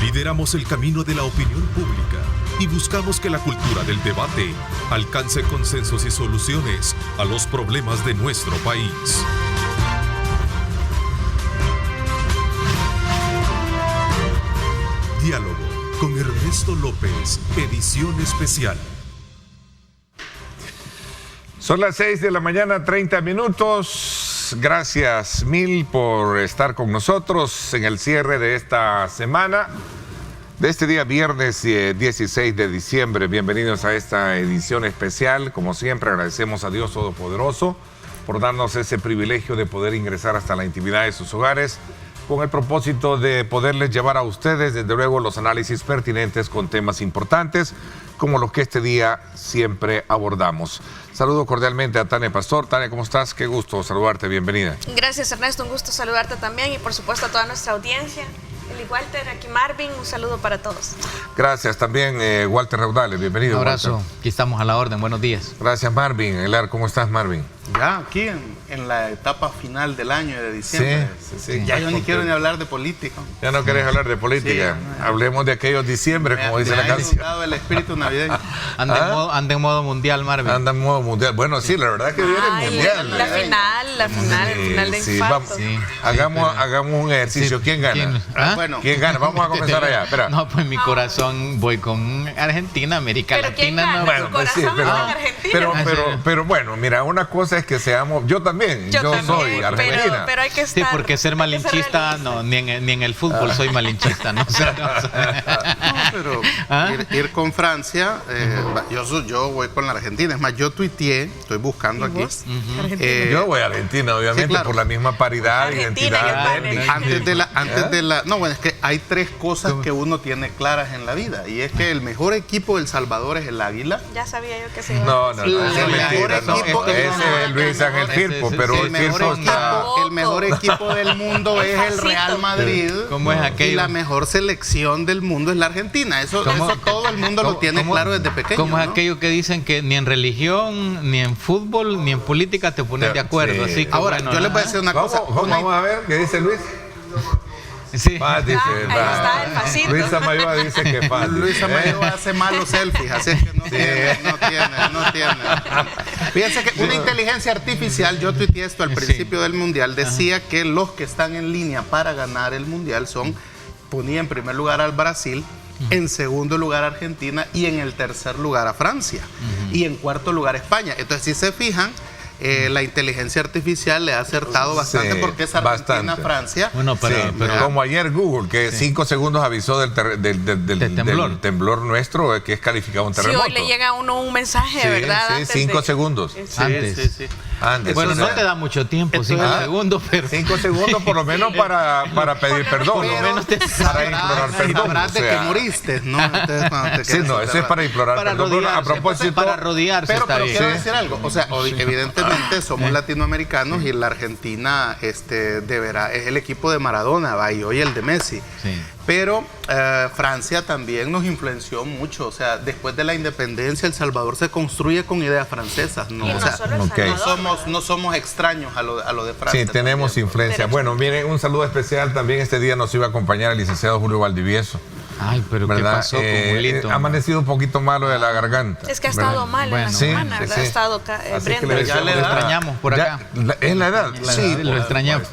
Lideramos el camino de la opinión pública y buscamos que la cultura del debate alcance consensos y soluciones a los problemas de nuestro país. Diálogo con Ernesto López, edición especial. Son las 6 de la mañana, 30 minutos. Gracias mil por estar con nosotros en el cierre de esta semana, de este día viernes 16 de diciembre. Bienvenidos a esta edición especial. Como siempre, agradecemos a Dios Todopoderoso por darnos ese privilegio de poder ingresar hasta la intimidad de sus hogares, con el propósito de poderles llevar a ustedes, desde luego, los análisis pertinentes con temas importantes, como los que este día siempre abordamos. Saludo cordialmente a Tania Pastor. Tania, ¿cómo estás? Qué gusto saludarte, bienvenida. Gracias, Ernesto, un gusto saludarte también y por supuesto a toda nuestra audiencia. Eli Walter, aquí Marvin, un saludo para todos. Gracias también, Walter Raudales, bienvenido. Un abrazo, Walter. Aquí estamos a la orden, buenos días. Gracias, Marvin. Elar, ¿cómo estás, Marvin? Ya aquí en la etapa final del año de diciembre. Sí. Ya yo ni quiero ni hablar de política. Ya no querés hablar de política. Sí, hablemos de aquellos diciembre, como dice la canción. Me ha inundado el espíritu navideño. Anda en modo mundial, Marvin. Anda en modo mundial. Bueno, sí, la verdad que viene el mundial. La final de infarto. Hagamos un ejercicio. Sí. ¿Quién gana? ¿Quién gana? Vamos a comenzar allá. Espera. No, pues mi corazón voy con Argentina, América ¿Pero quién Latina. gana? No, Bueno, pues sí, pero bueno, mira, una cosa es que seamos, yo también soy argentina. Pero hay que estar. Sí, porque ser malinchista, no, ni en el fútbol soy malinchista, ¿no? Pero ir con Francia, yo voy con la Argentina. Es más, yo tuiteé, estoy buscando aquí. Yo voy a Argentina, obviamente, sí, claro, por la misma paridad, Argentina, identidad. Antes de la, bueno, es que hay tres cosas que uno tiene claras en la vida, y es que el mejor equipo de El Salvador es el Águila. Ya sabía yo que se iba No, a ese es mentira, no. Ese es Luis Ángel Firpo, pero el mejor equipo del mundo es el Real Madrid. ¿Cómo es aquello? Y la mejor selección del mundo es la Argentina. Eso todo el mundo lo tiene claro desde pequeño. ¿Cómo es ¿no? aquello que dicen que ni en religión, ni en fútbol, ni en política te pones de acuerdo? Sí. Así que, Ahora, bueno, yo les voy a decir una cosa. Vamos a ver, ¿qué dice Luis? Sí. Paz, dice, ahí está el pasito. Luis Amayoa dice que paz. Luis Amayoa hace malos selfies, así es que no tiene. Fíjense que una inteligencia artificial, yo tuiteé esto al principio del Mundial, decía que los que están en línea para ganar el Mundial ponía en primer lugar al Brasil, en segundo lugar a Argentina y en el tercer lugar a Francia y en cuarto lugar a España. Entonces, si se fijan, la inteligencia artificial le ha acertado bastante, porque es Argentina-Francia. Bueno, pero como ayer Google, que 5 segundos avisó del temblor nuestro, que es calificado un terremoto. Sí, hoy le llega a uno un mensaje, ¿verdad? Sí, 5 segundos. Antes. Bueno, no te da mucho tiempo, 5 segundos, pero 5 segundos por lo menos para pedir perdón. Por lo menos te para implorar perdón. Sabrás de que moriste, ¿no? Entonces, sí, no, eso es para implorar perdón. A propósito, para rodearse está pero bien. quiero decir algo. O sea, evidentemente somos latinoamericanos y la Argentina es el equipo de Maradona, y hoy el de Messi. Sí. Pero Francia también nos influenció mucho. O sea, después de la independencia, El Salvador se construye con ideas francesas, ¿no? Y O sea, solo El Salvador, no somos extraños a lo de Francia. Sí, tenemos también. influencia. Bueno, miren, un saludo especial también. Este día nos iba a acompañar el licenciado Julio Valdivieso. Ay, pero ¿qué pasó con Julito? Ha amanecido un poquito malo de la garganta. Es que ha estado mal en la semana, sí. ha estado Brenda. Ya le extrañamos por acá. ¿Es la edad? Sí, lo extrañamos.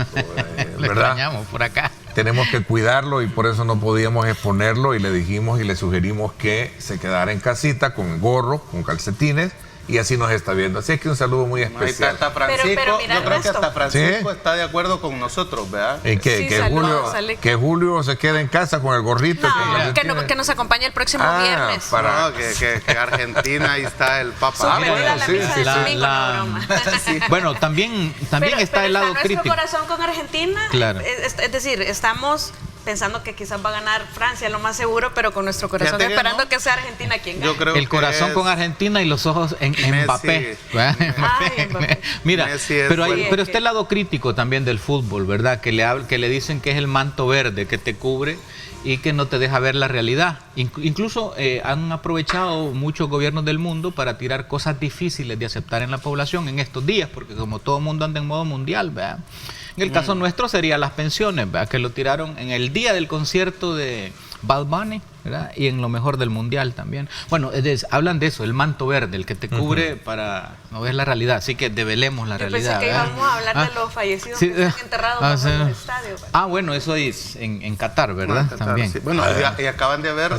Lo ¿verdad? extrañamos por acá. Tenemos que cuidarlo y por eso no podíamos exponerlo, y le dijimos y le sugerimos que se quedara en casita con gorro, con calcetines, y así nos está viendo. Así es que un saludo muy especial. Hasta Francisco, pero mira, yo creo que Ernesto, hasta Francisco está de acuerdo con nosotros, ¿verdad? Que Julio se quede en casa con el gorrito. Que nos acompañe el próximo viernes. No, que Argentina, ahí está el Papa. Bueno, también está el lado crítico. Nuestro corazón con Argentina, claro. Es decir, estamos pensando que quizás va a ganar Francia, lo más seguro, pero con nuestro corazón esperando que sea Argentina quien gane. Yo creo el corazón con Argentina y los ojos en Mbappé. Mbappé. Mira, pero está el lado crítico también del fútbol, ¿verdad? Que le dicen que es el manto verde que te cubre y que no te deja ver la realidad. Incluso han aprovechado muchos gobiernos del mundo para tirar cosas difíciles de aceptar en la población en estos días, porque como todo el mundo anda en modo mundial, ¿verdad? En el caso nuestro sería las pensiones, ¿verdad? Que lo tiraron en el día del concierto de Bad Bunny, ¿verdad? Y en lo mejor del mundial también. Bueno, hablan de eso, el manto verde, el que te cubre para no ver la realidad. Así que develemos la realidad. Pensé que íbamos a hablar de los fallecidos que están enterrados en el estadio. Bueno, eso es en Qatar, ¿verdad? Qatar, también. Sí. Bueno, y acaban de haber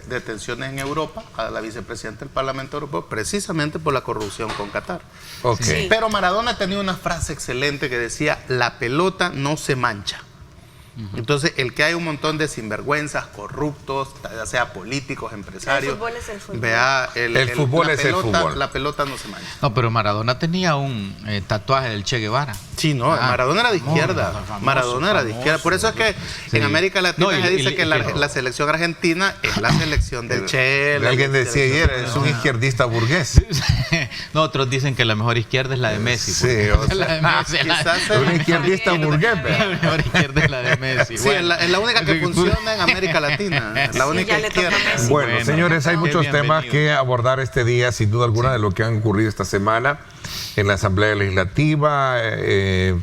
detenciones en Europa a la vicepresidenta del Parlamento Europeo precisamente por la corrupción con Qatar. Okay. Sí. Pero Maradona tenía una frase excelente que decía: la pelota no se mancha. Entonces, el que hay un montón de sinvergüenzas, corruptos, ya sea políticos, empresarios. El fútbol es el fútbol. Vea, el fútbol es el fútbol. La pelota no se mancha. No, pero Maradona tenía un tatuaje del Che Guevara. Sí, no, Maradona era de izquierda. Maradona era de izquierda. Por eso es que en América Latina se dice que la selección argentina es la selección del Che. Alguien decía ayer, es un izquierdista burgués. No, otros dicen que la mejor izquierda es la de Messi. Sí, o sea, la de Messi. quizás un izquierdista burgués. La mejor izquierda es la de Messi. Sí, bueno. es la única que funciona en América Latina. La única izquierda. Bueno, señores, hay muchos temas que abordar este día, sin duda alguna, de lo que han ocurrido esta semana en la Asamblea Legislativa,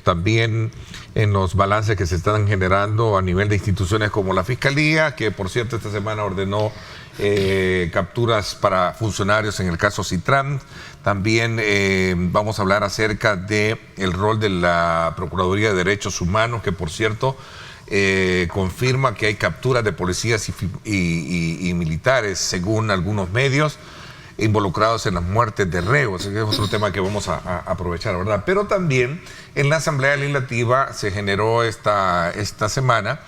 también en los balances que se están generando a nivel de instituciones como la Fiscalía, que por cierto esta semana ordenó capturas para funcionarios en el caso Citran. También vamos a hablar acerca del rol de la Procuraduría de Derechos Humanos, que por cierto confirma que hay capturas de policías y militares, según algunos medios, involucrados en las muertes de reos. Es otro tema que vamos a aprovechar, ¿verdad? Pero también en la Asamblea Legislativa se generó esta semana,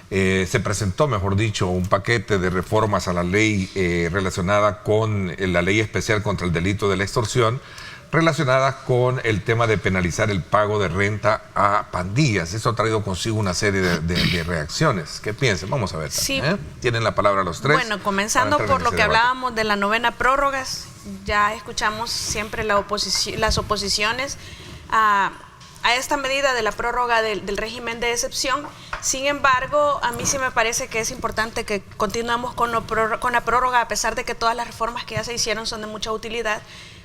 se presentó, mejor dicho, un paquete de reformas a la ley relacionada con la ley especial contra el delito de la extorsión, relacionadas con el tema de penalizar el pago de renta a pandillas. Eso ha traído consigo una serie de reacciones. ¿Qué piensan? Vamos a ver. Sí. Tienen la palabra los tres. Bueno, comenzando por lo que hablábamos de la novena prórrogas, ya escuchamos siempre las oposiciones a esta medida de la prórroga del régimen de excepción. Sin embargo, a mí sí me parece que es importante que continuemos con la prórroga, a pesar de que todas las reformas que ya se hicieron son de mucha utilidad,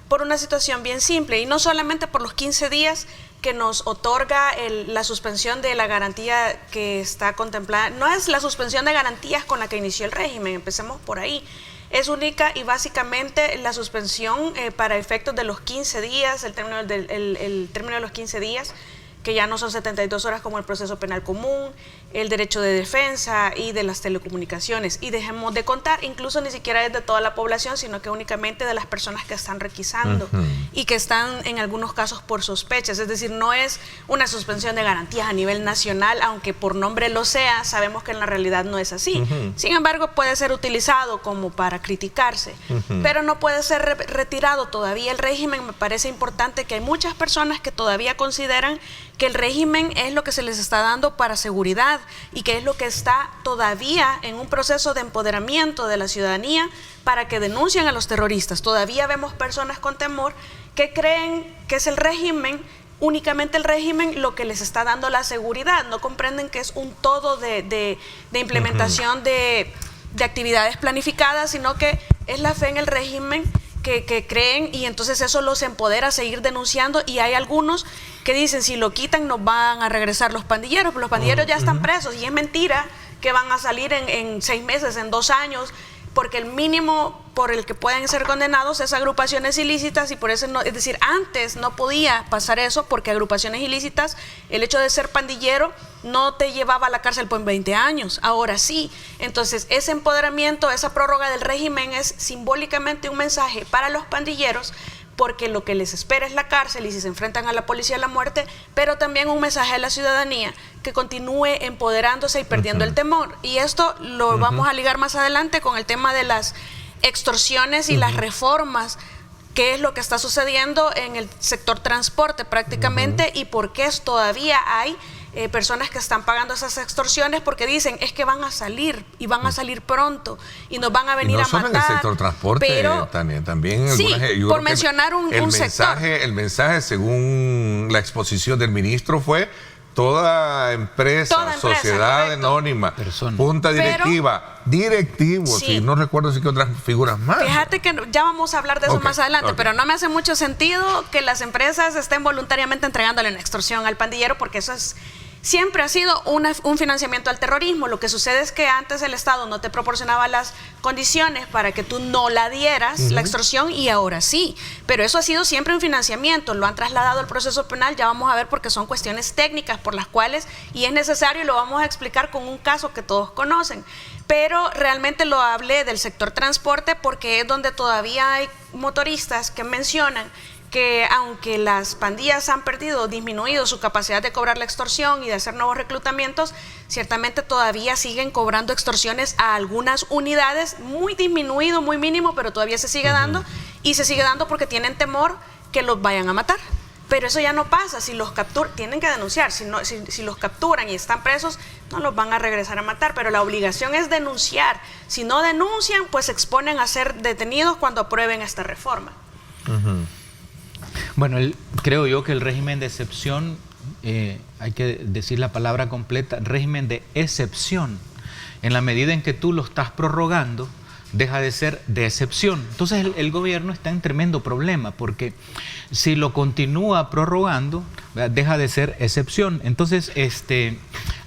por una situación bien simple, y no solamente por los 15 días que nos otorga la suspensión de la garantía que está contemplada. No es la suspensión de garantías con la que inició el régimen, empecemos por ahí. Es única y básicamente la suspensión para efectos de los 15 días, el término de los 15 días, que ya no son 72 horas como el proceso penal común, el derecho de defensa y de las telecomunicaciones. Y dejemos de contar, incluso ni siquiera es de toda la población, sino que únicamente de las personas que están requisando y que están en algunos casos por sospechas. Es decir, no es una suspensión de garantías a nivel nacional, aunque por nombre lo sea, sabemos que en la realidad no es así. Sin embargo, puede ser utilizado como para criticarse, pero no puede ser retirado todavía el régimen. Me parece importante que hay muchas personas que todavía consideran que el régimen es lo que se les está dando para seguridad y que es lo que está todavía en un proceso de empoderamiento de la ciudadanía para que denuncien a los terroristas. Todavía vemos personas con temor que creen que es el régimen, únicamente el régimen, lo que les está dando la seguridad. No comprenden que es un todo de implementación de actividades planificadas, sino que es la fe en el régimen que creen, y entonces eso los empodera a seguir denunciando. Y hay algunos que dicen, si lo quitan nos van a regresar los pandilleros, pero los pandilleros ya están presos, y es mentira que van a salir en 6 meses, en 2 años, porque el mínimo por el que pueden ser condenados es agrupaciones ilícitas, y por eso no, es decir, antes no podía pasar eso, porque agrupaciones ilícitas, el hecho de ser pandillero no te llevaba a la cárcel por 20 años, ahora sí. Entonces ese empoderamiento, esa prórroga del régimen es simbólicamente un mensaje para los pandilleros, porque lo que les espera es la cárcel, y si se enfrentan a la policía, la muerte, pero también un mensaje a la ciudadanía que continúe empoderándose y perdiendo el temor. Y esto lo vamos a ligar más adelante con el tema de las extorsiones y las reformas, qué es lo que está sucediendo en el sector transporte prácticamente, y por qué todavía hay personas que están pagando esas extorsiones, porque dicen es que van a salir y van a salir pronto y nos van a venir a matar. No solo en el sector transporte, pero, Tania, también sí, por mencionar un sector. El mensaje, según la exposición del ministro, fue toda empresa, sociedad anónima, junta directiva, directivos, sí, y no recuerdo si que otras figuras más. Fíjate que ya vamos a hablar de eso más adelante, pero no me hace mucho sentido que las empresas estén voluntariamente entregándole una extorsión al pandillero, porque eso es siempre ha sido un financiamiento al terrorismo. Lo que sucede es que antes el Estado no te proporcionaba las condiciones para que tú no la dieras, la extorsión, y ahora sí. Pero eso ha sido siempre un financiamiento. Lo han trasladado al proceso penal, ya vamos a ver, porque son cuestiones técnicas por las cuales, y es necesario, y lo vamos a explicar con un caso que todos conocen. Pero realmente lo hablé del sector transporte porque es donde todavía hay motoristas que mencionan que aunque las pandillas han perdido, disminuido su capacidad de cobrar la extorsión y de hacer nuevos reclutamientos, ciertamente todavía siguen cobrando extorsiones a algunas unidades, muy disminuido, muy mínimo, pero todavía se sigue dando, y se sigue dando porque tienen temor que los vayan a matar. Pero eso ya no pasa. Si los capturan, tienen que denunciar. Si los capturan y están presos, no los van a regresar a matar. Pero la obligación es denunciar. Si no denuncian, pues se exponen a ser detenidos cuando aprueben esta reforma. Bueno, creo yo que el régimen de excepción, hay que decir la palabra completa, régimen de excepción, en la medida en que tú lo estás prorrogando, deja de ser de excepción. Entonces el gobierno está en tremendo problema, porque si lo continúa prorrogando, deja de ser excepción. Entonces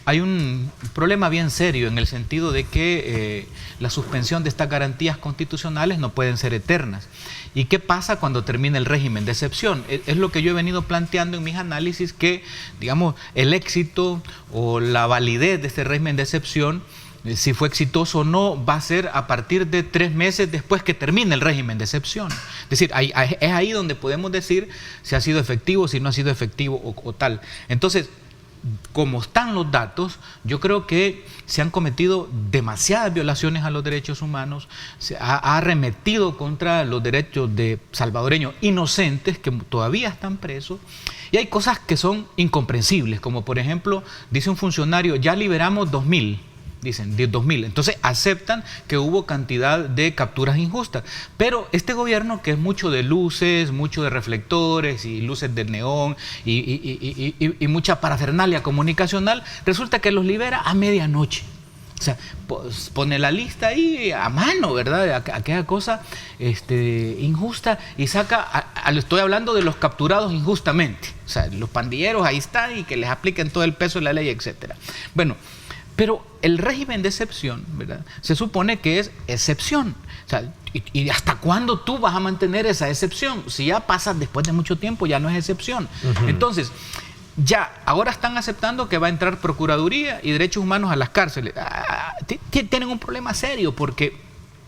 hay un problema bien serio en el sentido de que la suspensión de estas garantías constitucionales no pueden ser eternas. ¿Y qué pasa cuando termina el régimen de excepción? Es lo que yo he venido planteando en mis análisis, que, digamos, el éxito o la validez de este régimen de excepción, si fue exitoso o no, va a ser a partir de 3 meses después que termine el régimen de excepción. Es decir, es ahí donde podemos decir si ha sido efectivo, si no ha sido efectivo o tal. Entonces, como están los datos, yo creo que se han cometido demasiadas violaciones a los derechos humanos, se ha arremetido contra los derechos de salvadoreños inocentes que todavía están presos, y hay cosas que son incomprensibles, como por ejemplo, dice un funcionario, ya liberamos 2.000. Dicen 10.000, entonces aceptan que hubo cantidad de capturas injustas, pero este gobierno, que es mucho de luces, mucho de reflectores y luces de neón y mucha parafernalia comunicacional, resulta que los libera a medianoche. O sea, pues pone la lista ahí a mano, ¿verdad? Aquella cosa injusta, y saca, estoy hablando de los capturados injustamente, o sea, los pandilleros ahí están, y que les apliquen todo el peso de la ley, etcétera. Bueno, pero el régimen de excepción, ¿verdad?, se supone que es excepción. O sea, ¿y hasta cuándo tú vas a mantener esa excepción? Si ya pasas después de mucho tiempo, ya no es excepción. Entonces, ya ahora están aceptando que va a entrar Procuraduría y Derechos Humanos a las cárceles. Tienen un problema serio, porque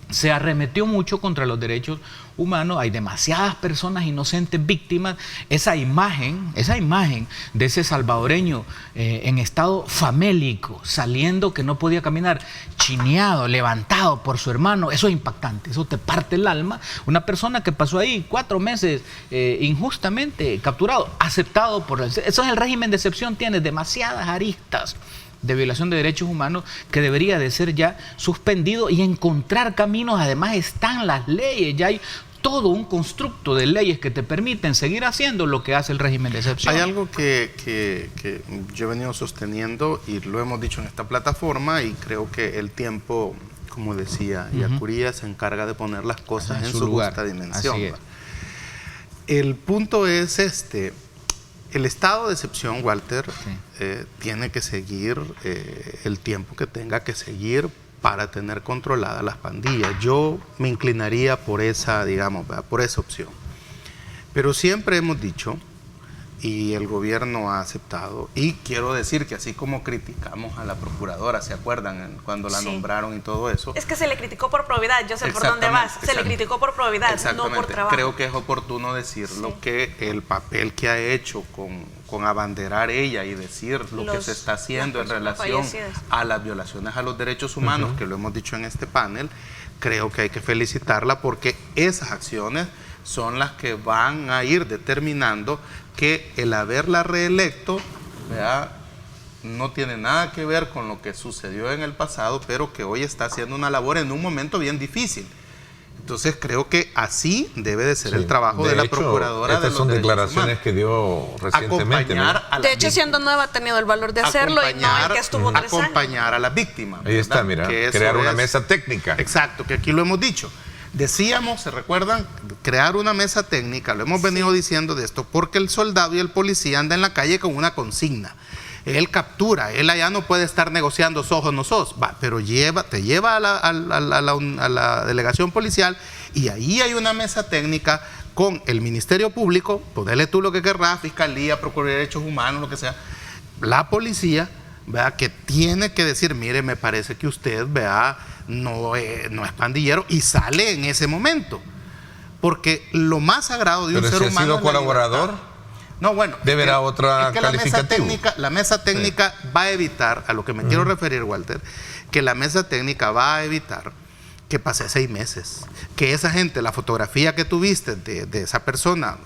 se arremetió mucho contra los derechos humanos, hay demasiadas personas inocentes víctimas. Esa imagen de ese salvadoreño en estado famélico, saliendo que no podía caminar, chineado, levantado por su hermano, eso es impactante, eso te parte el alma. Una persona que pasó ahí 4 meses injustamente capturado, aceptado por... Eso es el régimen de excepción, tiene demasiadas aristas de violación de derechos humanos que debería de ser ya suspendido y encontrar caminos. Además están las leyes, ya hay todo un constructo de leyes que te permiten seguir haciendo lo que hace el régimen de excepción. Hay algo que yo he venido sosteniendo y lo hemos dicho en esta plataforma, y creo que el tiempo, como decía Yacuría, se encarga de poner las cosas en su justa dimensión. El punto es el estado de excepción, Walter, tiene que seguir el tiempo que tenga que seguir para tener controladas las pandillas. Yo me inclinaría por esa, digamos, por esa opción. Pero siempre hemos dicho, y el gobierno ha aceptado, y quiero decir que así como criticamos a la procuradora, ¿se acuerdan? Cuando la nombraron y todo eso. Es que se le criticó por probidad, yo sé por dónde vas. Se le criticó por probidad, no por trabajo. Creo que es oportuno decirlo, que el papel que ha hecho con abanderar ella y decir lo que se está haciendo en relación a las violaciones a los derechos humanos, que lo hemos dicho en este panel, creo que hay que felicitarla, porque esas acciones son las que van a ir determinando que el haberla reelecto, ¿verdad?, no tiene nada que ver con lo que sucedió en el pasado, pero que hoy está haciendo una labor en un momento bien difícil. Entonces creo que así debe de ser el trabajo de la procuradora. Estas son declaraciones que dio recientemente. De hecho, siendo nueva, ha tenido el valor de hacerlo, y no el que estuvo 3 años. Acompañar a las víctimas. Ahí está, mira, crear una mesa técnica. Exacto, que aquí lo hemos dicho. Decíamos, ¿se recuerdan? Crear una mesa técnica, lo hemos venido diciendo de esto, porque el soldado y el policía andan en la calle con una consigna. él captura, él allá no puede estar negociando sos o no sos, pero te lleva a la delegación policial y ahí hay una mesa técnica con el Ministerio Público, ponele tú lo que querrás, Fiscalía, Procuraduría de Derechos Humanos, lo que sea, la policía, ¿verdad?, que tiene que decir, mire, me parece que usted, ¿verdad?, no es pandillero, y sale en ese momento. Porque lo más sagrado de un ser humano. ¿Pero si ha sido colaborador? No, bueno. ¿Deberá otra calificativo? La mesa técnica va a evitar, a lo que me quiero referir, Walter, que la mesa técnica va a evitar que pase 6 meses. Que esa gente, la fotografía que tuviste de esa persona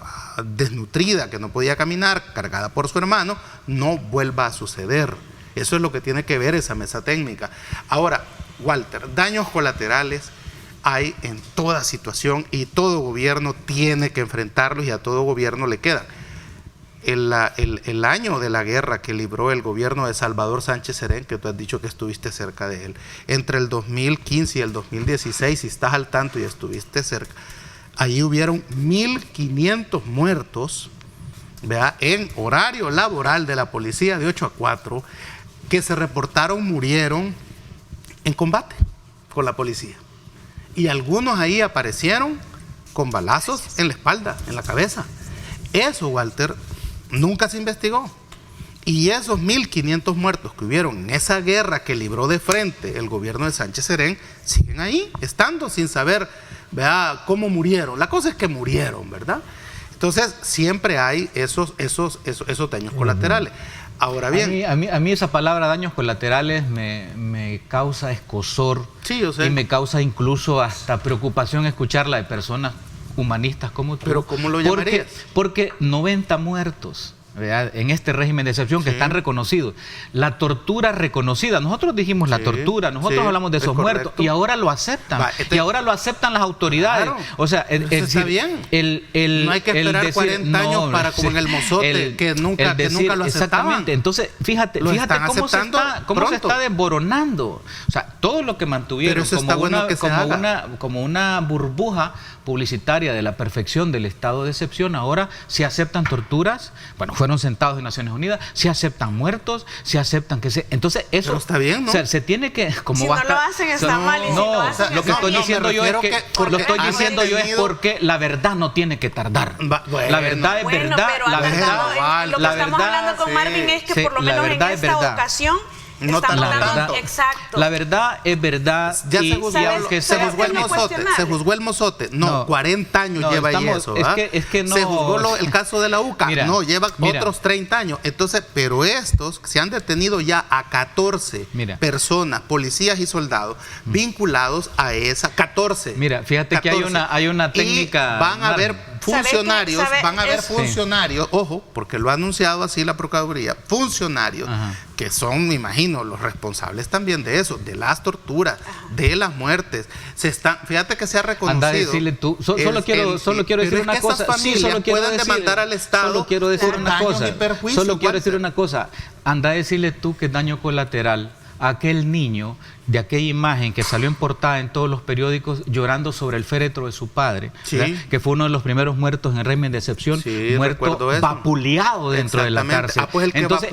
desnutrida, que no podía caminar, cargada por su hermano, no vuelva a suceder. Eso es lo que tiene que ver esa mesa técnica. Ahora, Walter, daños colaterales hay en toda situación y todo gobierno tiene que enfrentarlos y a todo gobierno le quedan. El año de la guerra que libró el gobierno de Salvador Sánchez Serén, que tú has dicho que estuviste cerca de él, entre el 2015 y el 2016, si estás al tanto y estuviste cerca, ahí hubieron 1.500 muertos, ¿verdad?, en horario laboral de la policía de 8 a 4, que se reportaron murieron en combate con la policía. Y algunos ahí aparecieron con balazos en la espalda, en la cabeza. Eso, Walter, nunca se investigó. Y esos 1.500 muertos que hubieron en esa guerra que libró de frente el gobierno de Sánchez Serén, siguen ahí, estando sin saber, ¿verdad?, cómo murieron. La cosa es que murieron, ¿verdad? Entonces, siempre hay esos daños colaterales. Ahora bien, a mí esa palabra daños colaterales me causa escozor. Sí, yo sé. Y me causa incluso hasta preocupación escucharla de personas humanistas como tú. ¿Pero cómo lo llamarías? Porque 90 muertos, ¿verdad?, en este régimen de excepción, que están reconocidos. La tortura reconocida. Nosotros dijimos la tortura, nosotros hablamos de esos muertos y ahora lo aceptan. Y ahora lo aceptan las autoridades. Claro. O sea, está bien. No hay que esperar 40 años para, como en el Mozote, que nunca lo aceptaban. Exactamente. Entonces, fíjate cómo se está desboronando. O sea, todo lo que mantuvieron como una burbuja publicitaria de la perfección del estado de excepción, ahora se aceptan torturas, bueno, fueron sentados en Naciones Unidas, se aceptan muertos, se aceptan entonces eso. Pero está bien, ¿no? O sea, se tiene que, como si no lo hacen está mal, y si lo hacen lo que estoy diciendo yo es que porque la verdad no tiene que tardar. La verdad es verdad, lo que estamos hablando con Marvin es que por lo menos en esta ocasión no estamos hablando. Exacto. La verdad es verdad. Ya se juzgó el Mozote. No, 40 años lleva ahí eso. Es que no. Se juzgó el caso de la UCA. Lleva otros 30 años. Entonces, pero estos se han detenido ya a 14 personas, policías y soldados, vinculados a esa 14. Mira, fíjate 14. Que hay una técnica. Y van a haber funcionarios, ojo, porque lo ha anunciado así la Procuraduría, funcionarios que son, me imagino, los responsables también de eso, de las torturas, de las muertes. Fíjate que se ha reconocido. Anda a decirle tú, solo quiero decir una cosa. Solo quiero decir una cosa. Anda a decirle tú que es daño colateral a aquel niño de aquella imagen que salió en portada en todos los periódicos llorando sobre el féretro de su padre, que fue uno de los primeros muertos en el régimen de excepción, muerto vapuleado dentro de la cárcel. Entonces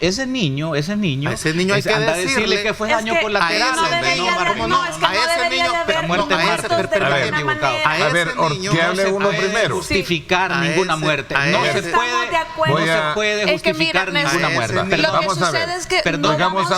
ese niño hay que anda decirle que fue daño colateral. A ver, que hable uno primero. Justificar ninguna muerte. No se puede justificar ninguna muerte. Vamos a ver.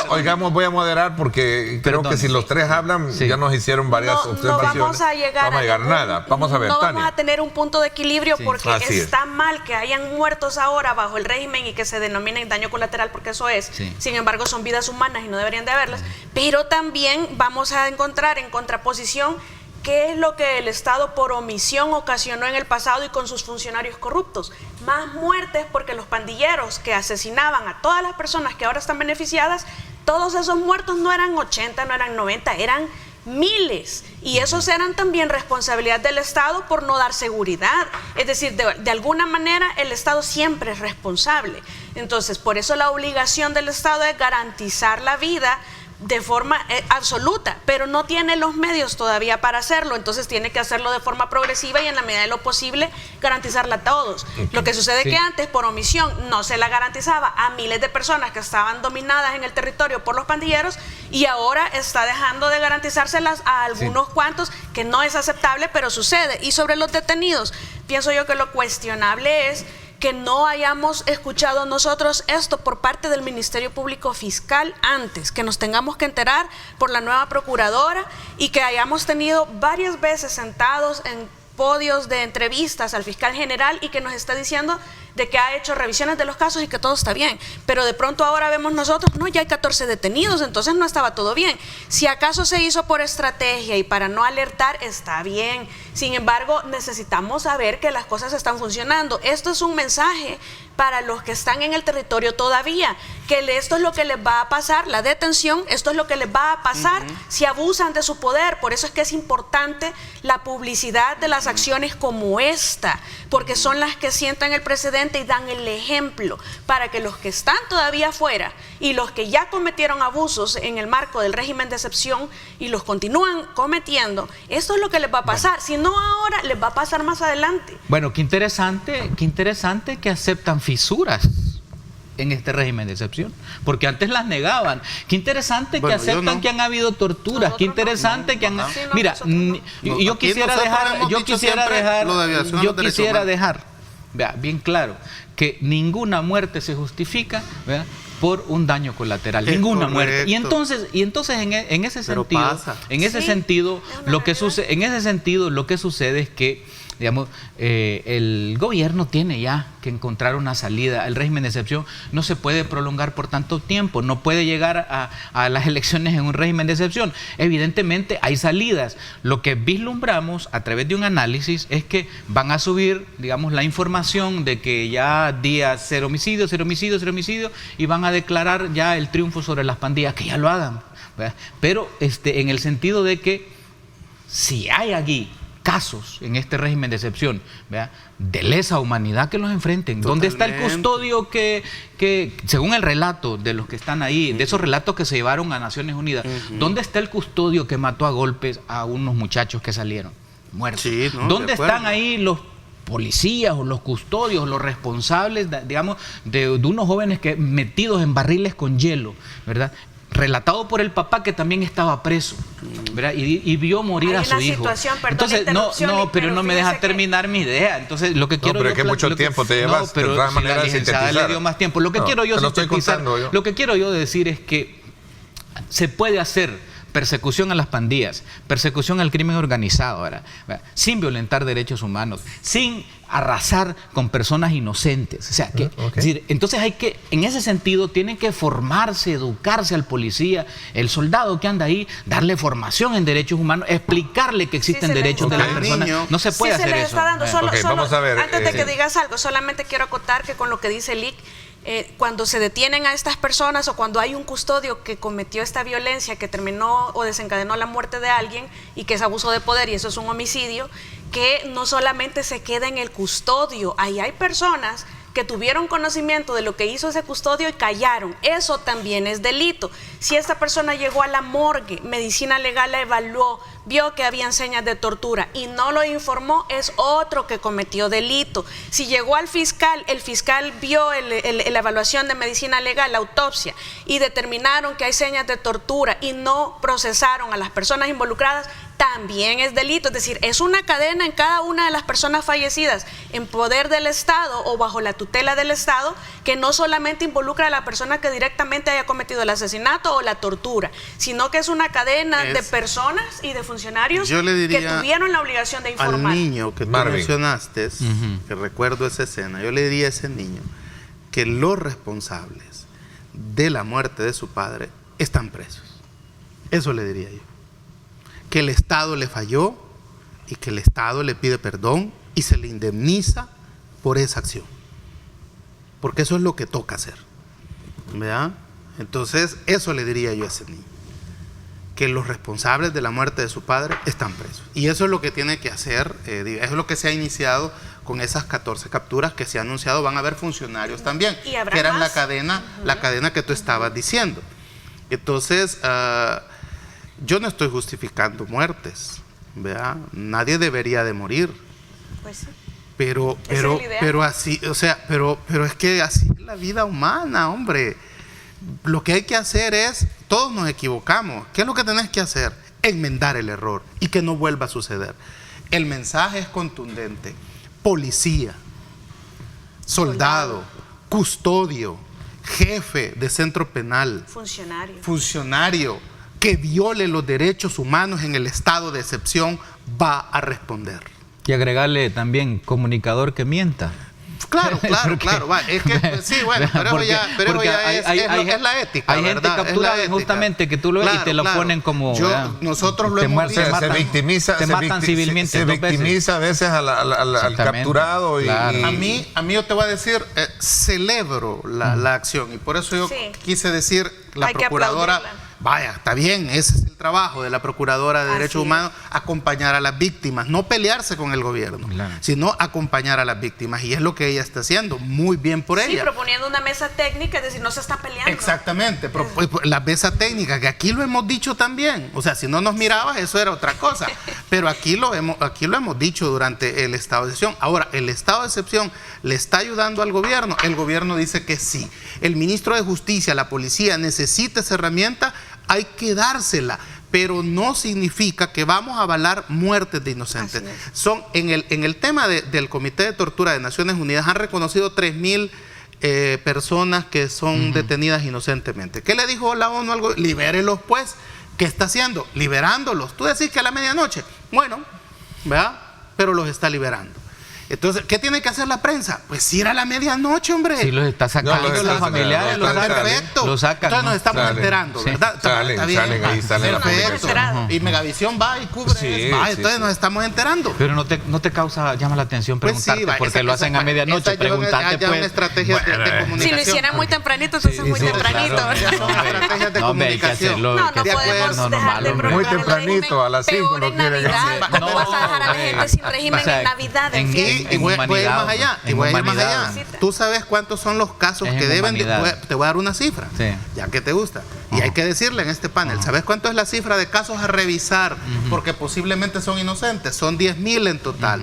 Oigamos, voy a moderar porque creo que si los tres hablan, ya nos hicieron varias observaciones. No vamos a llegar a nada. Vamos a ver, Tania. Vamos a tener un punto de equilibrio porque está mal que hayan muertos ahora bajo el régimen y que se denominen daño colateral, porque eso es. Sí. Sin embargo, son vidas humanas y no deberían de haberlas. Pero también vamos a encontrar en contraposición qué es lo que el Estado por omisión ocasionó en el pasado y con sus funcionarios corruptos. Más muertes porque los pandilleros que asesinaban a todas las personas que ahora están beneficiadas, todos esos muertos no eran 80, no eran 90, eran miles. Y esos eran también responsabilidad del Estado por no dar seguridad. Es decir, de alguna manera el Estado siempre es responsable. Entonces, por eso la obligación del Estado es garantizar la vida de forma absoluta, pero no tiene los medios todavía para hacerlo, entonces tiene que hacerlo de forma progresiva y en la medida de lo posible garantizarla a todos. Lo que sucede es que antes por omisión no se la garantizaba a miles de personas que estaban dominadas en el territorio por los pandilleros y ahora está dejando de garantizárselas a algunos cuantos, que no es aceptable, pero sucede. Y sobre los detenidos, pienso yo que lo cuestionable es que no hayamos escuchado nosotros esto por parte del Ministerio Público Fiscal antes, que nos tengamos que enterar por la nueva procuradora y que hayamos tenido varias veces sentados en podios de entrevistas al fiscal general y que nos está diciendo de que ha hecho revisiones de los casos y que todo está bien, pero de pronto ahora vemos nosotros, no, ya hay 14 detenidos, entonces no estaba todo bien. Si acaso se hizo por estrategia y para no alertar, está bien. Sin embargo, necesitamos saber que las cosas están funcionando. Esto es un mensaje para los que están en el territorio todavía, que esto es lo que les va a pasar, la detención, esto es lo que les va a pasar si abusan de su poder. Por eso es que es importante la publicidad de las acciones como esta, porque son las que sientan el precedente y dan el ejemplo para que los que están todavía afuera y los que ya cometieron abusos en el marco del régimen de excepción y los continúan cometiendo, esto es lo que les va a pasar. Si no ahora, les va a pasar más adelante. Bueno, qué interesante que aceptan fisuras en este régimen de excepción, porque antes las negaban. Qué interesante que aceptan que han habido torturas. Qué interesante que han... Mira, yo quisiera dejar vea, bien claro que ninguna muerte se justifica, ¿verdad?, por un daño colateral, ninguna muerte. Y entonces en ese sentido lo que sucede es que, digamos, el gobierno tiene ya que encontrar una salida. El régimen de excepción no se puede prolongar por tanto tiempo, no puede llegar a las elecciones en un régimen de excepción. Evidentemente hay salidas. Lo que vislumbramos a través de un análisis es que van a subir, digamos, la información de que ya día cero homicidio, y van a declarar ya el triunfo sobre las pandillas, que ya lo hagan, ¿verdad? Pero en el sentido de que si hay aquí casos en este régimen de excepción, ¿verdad?, de lesa humanidad, que los enfrenten. ¿Dónde está el custodio que según el relato de los que están ahí, de esos relatos que se llevaron a Naciones Unidas, ¿dónde está el custodio que mató a golpes a unos muchachos que salieron muertos? ¿Dónde están ahí los policías o los custodios, los responsables, digamos, de unos jóvenes que metidos en barriles con hielo, ¿verdad?, relatado por el papá que también estaba preso, ¿verdad?, y vio morir a su hijo? Entonces, pero no me deja terminar mi idea. Entonces, lo que quiero... No, pero es que mucho tiempo te llevas, pero de todas si la maneras, licenciada le dio más tiempo. Lo que quiero yo sintetizar, lo que quiero yo decir es que se puede hacer persecución a las pandillas, persecución al crimen organizado, ¿verdad?, sin violentar derechos humanos, sin arrasar con personas inocentes. O sea, que, es decir, entonces hay que, en ese sentido, tienen que formarse, educarse al policía, el soldado que anda ahí, darle formación en derechos humanos, explicarle que existen derechos de las personas. No se puede hacer eso. Vamos a ver, antes de que digas algo, solamente quiero acotar que con lo que dice Lick, cuando se detienen a estas personas o cuando hay un custodio que cometió esta violencia que terminó o desencadenó la muerte de alguien y que es abuso de poder y eso es un homicidio, que no solamente se queda en el custodio, ahí hay personas que tuvieron conocimiento de lo que hizo ese custodio y callaron. Eso también es delito. Si esta persona llegó a la morgue, medicina legal la evaluó, vio que había señas de tortura y no lo informó, es otro que cometió delito. Si llegó al fiscal, el fiscal vio la evaluación de medicina legal, la autopsia, y determinaron que hay señas de tortura y no procesaron a las personas involucradas, también es delito. Es decir, es una cadena en cada una de las personas fallecidas en poder del Estado o bajo la tutela del Estado, que no solamente involucra a la persona que directamente haya cometido el asesinato o la tortura, sino que es una cadena de personas y de funcionarios que tuvieron la obligación de informar. Al niño que tú mencionaste, que recuerdo esa escena, yo le diría a ese niño que los responsables de la muerte de su padre están presos. Eso le diría yo. Que el Estado le falló y que el Estado le pide perdón y se le indemniza por esa acción. Porque eso es lo que toca hacer, ¿verdad? Entonces, eso le diría yo a ese niño. Que los responsables de la muerte de su padre están presos. Y eso es lo que tiene que hacer, eso es lo que se ha iniciado con esas 14 capturas que se ha anunciado. Van a haber funcionarios también, que eran la cadena que tú estabas diciendo. Entonces, yo no estoy justificando muertes, ¿verdad? Nadie debería de morir. Pues sí. Pero así, o sea, pero es que así es la vida humana, hombre. Lo que hay que hacer es, todos nos equivocamos. ¿Qué es lo que tenés que hacer? Enmendar el error y que no vuelva a suceder. El mensaje es contundente. Policía, soldado, custodio, jefe de centro penal, funcionario que viole los derechos humanos en el estado de excepción va a responder. Y agregarle también comunicador que mienta. Claro. Va, es que sí, bueno, pero ya es la ética. Hay gente capturada injustamente que tú lo ves y te lo ponen como. Nosotros lo hemos visto. Se victimiza a veces al capturado. Claro. A mí yo te voy a decir, celebro la acción y por eso yo quise decir la procuradora. Vaya, está bien, ese es el trabajo de la Procuradora de Derechos Humanos, acompañar a las víctimas, no pelearse con el gobierno, sino acompañar a las víctimas, y es lo que ella está haciendo, muy bien por ella. Sí, proponiendo una mesa técnica, es decir, no se está peleando. Exactamente, la mesa técnica, que aquí lo hemos dicho también, o sea, si no nos mirabas, eso era otra cosa, pero aquí lo hemos dicho durante el estado de excepción. Ahora, el estado de excepción le está ayudando al gobierno, el gobierno dice que sí. El ministro de Justicia, la policía, necesita esa herramienta, hay que dársela, pero no significa que vamos a avalar muertes de inocentes. Son en el tema del Comité de Tortura de Naciones Unidas han reconocido 3,000 personas que son detenidas inocentemente. ¿Qué le dijo la ONU? Algo, libérelos pues. ¿Qué está haciendo? Liberándolos. Tú decís que a la medianoche, bueno, ¿verdad? Pero los está liberando. Entonces, ¿qué tiene que hacer la prensa? Pues ir a la medianoche, hombre. Sí, los está sacando los familiares, perfecto. Los sacan. Entonces nos estamos enterando, ¿verdad? Salen ahí, salen la perfecto. Y Megavisión va y cubre eso. Entonces nos estamos enterando. Pero no te llama la atención preguntarte, porque lo hacen a medianoche, preguntarte pues. Una estrategia de comunicación. Si lo hicieran muy tempranito, entonces muy tempranito. Ya son estrategias de comunicación. No podemos dejar de muy tempranito, a las 5 no quieren hacer. ¿Cómo vas a dejar a la gente sin régimen en Navidad, en fiesta? Y voy a ir más allá, Tú sabes cuántos son los casos que deben te voy a dar una cifra, ya que te gusta. Y hay que decirle en este panel, ¿sabes cuánto es la cifra de casos a revisar? Porque posiblemente son inocentes, son 10,000 en total.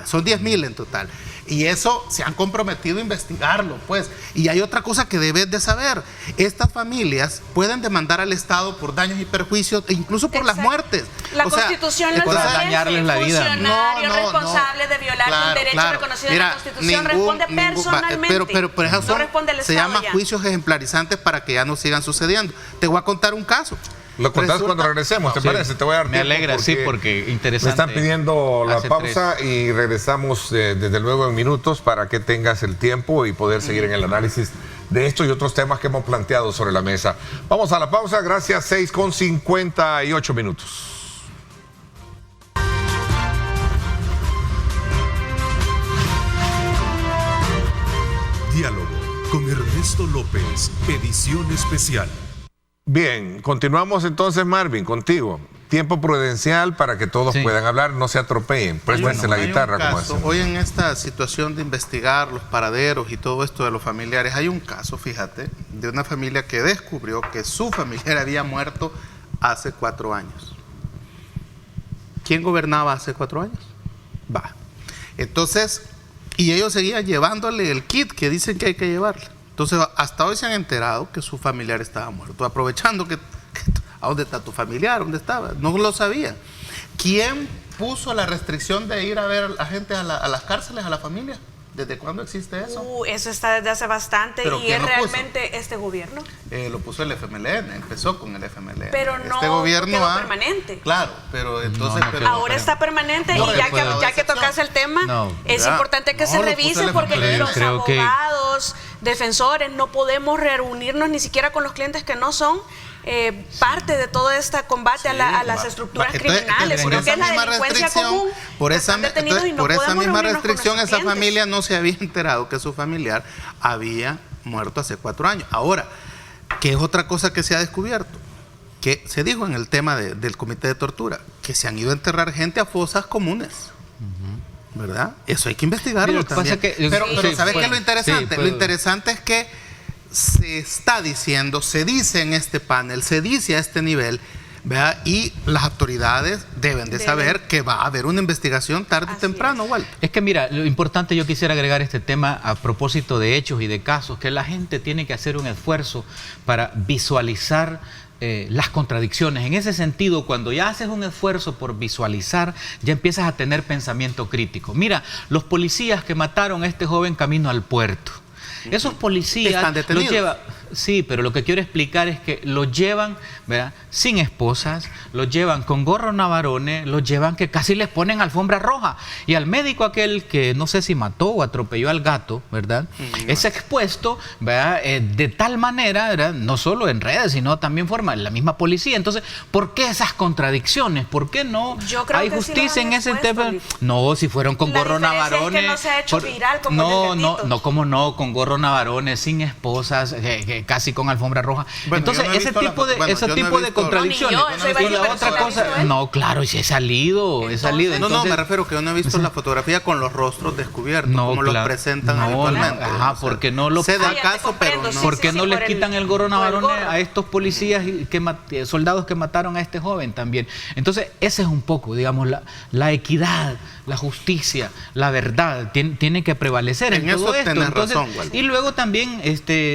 Son 10,000 en total. Y eso se han comprometido a investigarlo, pues. Y hay otra cosa que debes de saber. Estas familias pueden demandar al Estado por daños y perjuicios, e incluso por las muertes. La Constitución no establece dañarles la vida. Funcionario responsable de violar un derecho reconocido en la Constitución responde personalmente. Pero eso se llama juicios ejemplarizantes para que ya no sigan sucediendo. Te voy a contar un caso. Lo contás cuando regresemos, ¿te parece? Te voy a dar tiempo. Me alegra, porque interesante. Me están pidiendo la pausa y regresamos desde luego en minutos para que tengas el tiempo y poder seguir en el análisis de esto y otros temas que hemos planteado sobre la mesa. Vamos a la pausa, gracias, 6:58. Diálogo con Ernesto López, edición especial. Bien, continuamos entonces, Marvin, contigo. Tiempo prudencial para que todos puedan hablar, no se atropellen. Préstense la guitarra como hacen. Hoy en esta situación de investigar los paraderos y todo esto de los familiares, hay un caso, fíjate, de una familia que descubrió que su familiar había muerto hace 4 años. ¿Quién gobernaba hace 4 años? Entonces, y ellos seguían llevándole el kit que dicen que hay que llevarle. Entonces, hasta hoy se han enterado que su familiar estaba muerto, aprovechando que ¿a dónde está tu familiar? ¿Dónde estaba? No lo sabían. ¿Quién puso la restricción de ir a ver a la gente a las cárceles, a la familia? ¿Desde cuándo existe eso? Eso está desde hace bastante y es realmente este gobierno. Lo puso el FMLN, empezó con el FMLN. Pero no este gobierno quedó permanente. Claro, pero entonces... Ahora está permanente y ya que tocas el tema, es importante que se revise porque los abogados, defensores, no podemos reunirnos ni siquiera con los clientes que no son parte de todo este combate a las estructuras criminales, por esa es la delincuencia común. Por esa misma restricción, esa familia no se había enterado que su familiar había muerto hace 4 años. Ahora, ¿qué es otra cosa que se ha descubierto? Que se dijo en el tema del comité de tortura, que se han ido a enterrar gente a fosas comunes. ¿Verdad? Eso hay que investigarlo también. Pero ¿sabes qué es lo interesante? Lo interesante es que se está diciendo, se dice en este panel, se dice a este nivel, ¿verdad? Y las autoridades deben de saber que va a haber una investigación tarde o temprano, Walter. Es que mira, lo importante, yo quisiera agregar este tema a propósito de hechos y de casos, que la gente tiene que hacer un esfuerzo para visualizar las contradicciones. En ese sentido, cuando ya haces un esfuerzo por visualizar, ya empiezas a tener pensamiento crítico. Mira, los policías que mataron a este joven camino al puerto, esos policías ¿están detenidos? los llevan... Sí, pero lo que quiero explicar es que los llevan, ¿verdad?, sin esposas, los llevan con gorros navarones, los llevan que casi les ponen alfombra roja. Y al médico aquel que no sé si mató o atropelló al gato, ¿verdad?, es expuesto, ¿verdad?, de tal manera, ¿verdad?, no solo en redes, sino también forma la misma policía. Entonces, ¿por qué esas contradicciones? ¿Por qué no hay justicia en ese tema? No, si fueron con gorros navarones. Es que no se ha hecho viral como cómo no, con gorros navarones, sin esposas, casi con alfombra roja. Bueno, entonces, ese tipo de contradicciones. Y la otra cosa, no, claro, y si he salido, Entonces, no, me refiero que yo no he visto la fotografía con los rostros descubiertos, como los presentan habitualmente. Porque no lo se da caso, pero no. ¿Por qué no les quitan el gorro navarones a estos policías, soldados que mataron a este joven también? Entonces, ese es un poco, digamos, la equidad, la justicia, la verdad, tiene que prevalecer en todo esto. Entonces, razón, Walter. y luego también,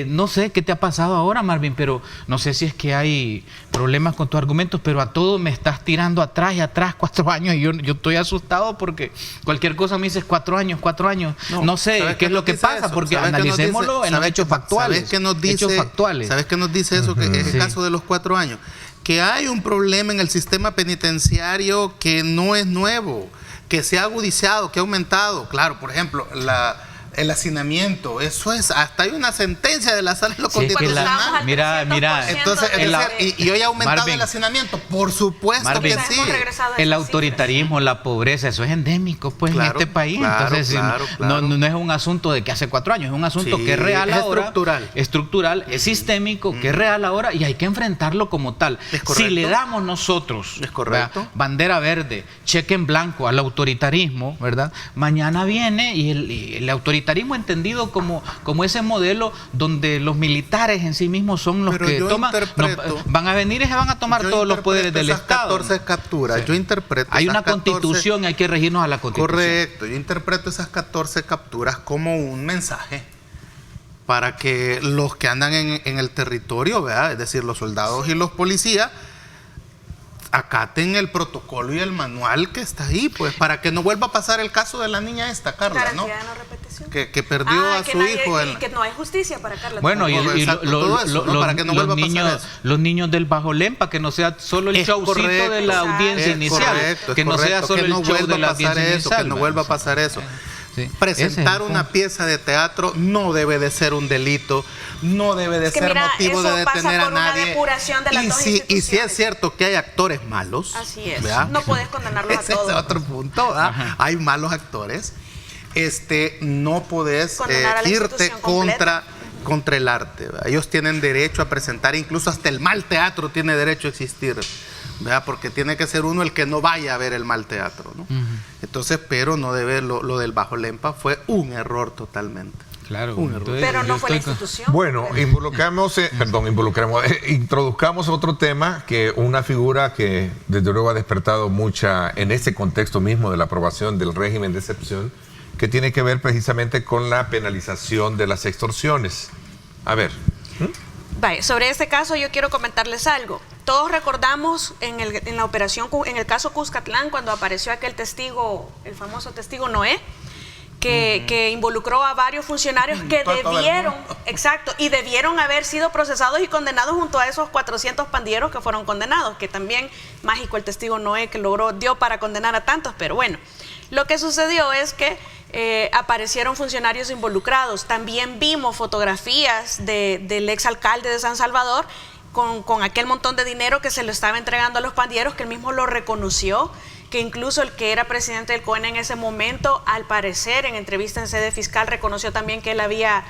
no sé qué te ha pasado ahora, Marvin, pero no sé si es que hay problemas con tus argumentos, pero a todo me estás tirando atrás y atrás 4 años, y yo estoy asustado porque cualquier cosa me dices 4 años. No sé qué es lo que pasa, porque analicémoslo en los hechos factuales. ¿Sabes qué nos dice eso? Que es el caso de los 4 años. Que hay un problema en el sistema penitenciario que no es nuevo, que se ha agudizado, que ha aumentado. Claro, por ejemplo, el hacinamiento, eso es, hasta hay una sentencia de la Sala de lo Constitucional. Mira, entonces, y hoy ha aumentado el hacinamiento, por supuesto, Marvin, que sí. El autoritarismo, la pobreza, eso es endémico, pues, en este país. Entonces, no es un asunto de que hace 4 años, es un asunto que es real ahora, estructural, es sistémico, que es real ahora, y hay que enfrentarlo como tal. Si le damos nosotros bandera verde, cheque en blanco al autoritarismo, ¿verdad? Mañana viene y el autoritarismo entendido como ese modelo donde los militares en sí mismos son los que toman, van a venir y se van a tomar todos los poderes del Estado. 14 capturas, yo interpreto. Hay una constitución y hay que regirnos a la constitución. Correcto, yo interpreto esas 14 capturas como un mensaje para que los que andan en el territorio, ¿verdad?, es decir, los soldados y los policías, acaten el protocolo y el manual que está ahí, pues, para que no vuelva a pasar el caso de la niña esta, Carla, ¿no? Que perdió a su hijo. Y que no hay justicia para Carla. Bueno, para que no vuelva a pasar eso. Los niños del Bajo Lempa, que no sea solo el showcito de la audiencia inicial. Que no sea solo el show de la audiencia inicial. Que no vuelva a pasar eso. Sí. Presentar una pieza de teatro no debe de ser un delito, no debe de ser motivo de detener a nadie. Y si es cierto que hay actores malos, así es, ¿verdad?, no puedes condenarlos a todos. Ese es otro punto, hay malos actores, no puedes irte contra el arte, ¿verdad? Ellos tienen derecho a presentar, incluso hasta el mal teatro tiene derecho a existir, ¿verdad? Porque tiene que ser uno el que no vaya a ver el mal teatro, ¿no? Entonces, pero no debe, lo del Bajo Lempa fue un error totalmente. Claro, un error. Pero no fue la institución. Bueno, introduzcamos otro tema, que una figura que desde luego ha despertado mucha, en ese contexto mismo de la aprobación del régimen de excepción, que tiene que ver precisamente con la penalización de las extorsiones. A ver. Vale, sobre este caso yo quiero comentarles algo. Todos recordamos en el caso Cuscatlán, cuando apareció aquel testigo, el famoso testigo Noé, que involucró a varios funcionarios que debieron haber sido procesados y condenados junto a esos 400 pandilleros que fueron condenados, que también mágico el testigo Noé que dio para condenar a tantos, pero bueno, lo que sucedió es que aparecieron funcionarios involucrados. También vimos fotografías del exalcalde de San Salvador con aquel montón de dinero que se lo estaba entregando a los pandilleros, que él mismo lo reconoció, que incluso el que era presidente del COEN en ese momento, al parecer en entrevista en sede fiscal, reconoció también que él había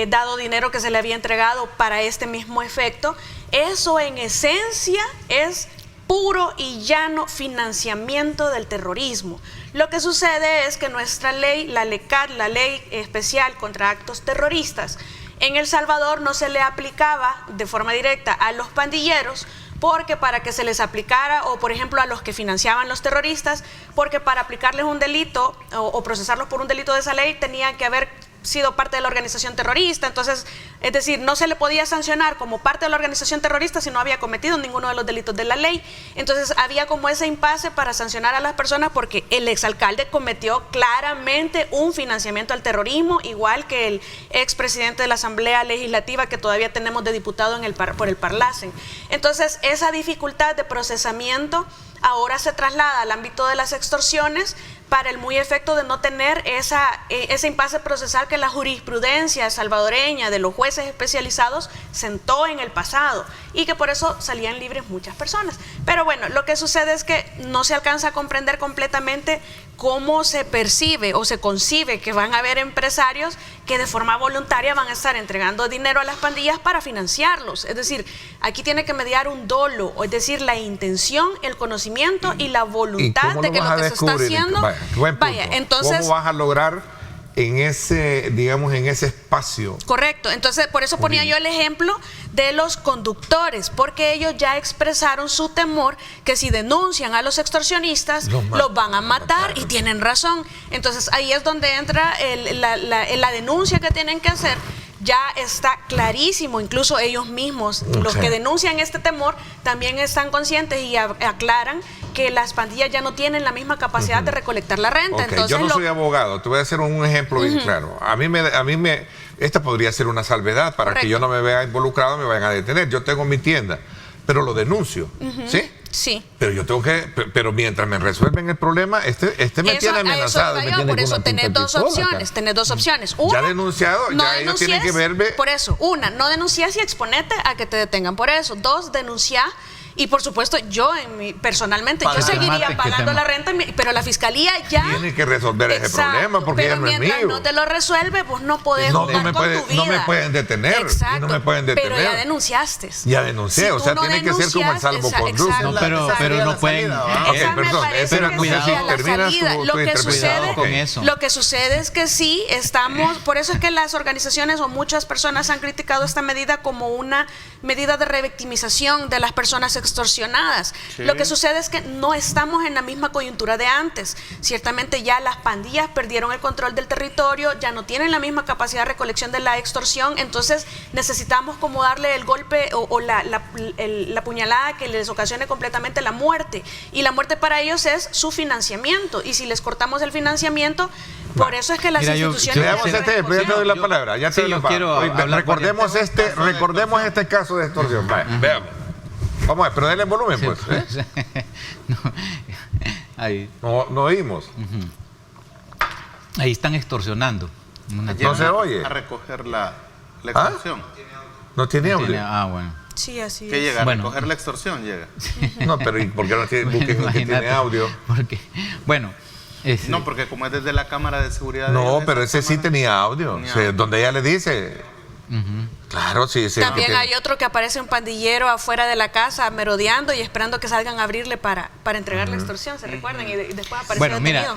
dado dinero que se le había entregado para este mismo efecto. Eso en esencia es puro y llano financiamiento del terrorismo. Lo que sucede es que nuestra ley, la LECAT, la Ley Especial contra Actos Terroristas, En El Salvador no se le aplicaba de forma directa a los pandilleros, porque para que se les aplicara, o por ejemplo a los que financiaban los terroristas, porque para aplicarles un delito o procesarlos por un delito de esa ley tenían que haber sido parte de la organización terrorista. Entonces, es decir, no se le podía sancionar como parte de la organización terrorista si no había cometido ninguno de los delitos de la ley. Entonces había como ese impasse para sancionar a las personas, porque el exalcalde cometió claramente un financiamiento al terrorismo, igual que el expresidente de la Asamblea Legislativa, que todavía tenemos de diputado por el Parlacen. Entonces, esa dificultad de procesamiento ahora se traslada al ámbito de las extorsiones, para el muy efecto de no tener ese impasse procesal que la jurisprudencia salvadoreña de los jueces especializados sentó en el pasado, y que por eso salían libres muchas personas. Pero bueno, lo que sucede es que no se alcanza a comprender completamente cómo se percibe o se concibe que van a haber empresarios que de forma voluntaria van a estar entregando dinero a las pandillas para financiarlos. Es decir, aquí tiene que mediar un dolo, es decir, la intención, el conocimiento y la voluntad de que lo que se está haciendo... Vaya, entonces, ¿cómo vas a lograr en ese, digamos, en ese espacio? Correcto. Entonces, por eso ponía yo el ejemplo de los conductores, porque ellos ya expresaron su temor que si denuncian a los extorsionistas, los van a matar, y tienen razón. Entonces, ahí es donde entra la denuncia que tienen que hacer. Ya está clarísimo, incluso ellos mismos, los que denuncian este temor, también están conscientes y aclaran que las pandillas ya no tienen la misma capacidad de recolectar la renta. Entonces, yo no soy abogado, te voy a hacer un ejemplo bien claro. A mí me esta podría ser una salvedad para que yo no me vea involucrado, me vayan a detener. Yo tengo mi tienda, pero lo denuncio, ¿sí? Sí. Pero yo tengo que, pero mientras me resuelven el problema, me tiene amenazado. Por eso tenés dos opciones. Una, ya denunciado, no ya ellos tienen que verme. Por eso, una, no denunciás y exponete a que te detengan por eso. Dos, denunciá. Y por supuesto, yo personalmente, yo seguiría pagando la renta, pero la fiscalía ya tiene que resolver ese problema, porque ya no es mío. Mientras no te lo resuelve, vos no podés jugar con tu vida. No me pueden detener. Exacto, no me pueden detener. pero ya denunciaste. Ya denuncié, o sea, tiene que ser como el salvoconducto. No, pero no pueden. Perdón, lo que sucede es que sí estamos, por eso es que las organizaciones o muchas personas han criticado esta medida como una medida de revictimización de las personas extorsionadas. Sí. Lo que sucede es que no estamos en la misma coyuntura de antes. Ciertamente ya las pandillas perdieron el control del territorio, ya no tienen la misma capacidad de recolección de la extorsión, entonces necesitamos como darle el golpe o la puñalada que les ocasione completamente la muerte. Y la muerte para ellos es su financiamiento, y si les cortamos el financiamiento, por eso es que las instituciones... Veamos ya te doy la palabra. Ya te recordemos este caso de extorsión. Veamos. Vamos a ver, pero denle el volumen, pues. Ahí. No oímos. Ahí están extorsionando. No se oye. A recoger la extorsión. No tiene audio. Bueno. Sí, así ¿Qué es. llega? ¿A recoger la extorsión? Llega. No, pero ¿y por qué no busquen lo que tiene audio? Porque, bueno... No, porque como es desde la cámara de seguridad... No, pero ese sí tenía audio. Donde ella le dice... Claro, sí. También hay otro que aparece un pandillero afuera de la casa merodeando y esperando que salgan a abrirle para entregar la extorsión, ¿se recuerdan? Y después aparece detenido.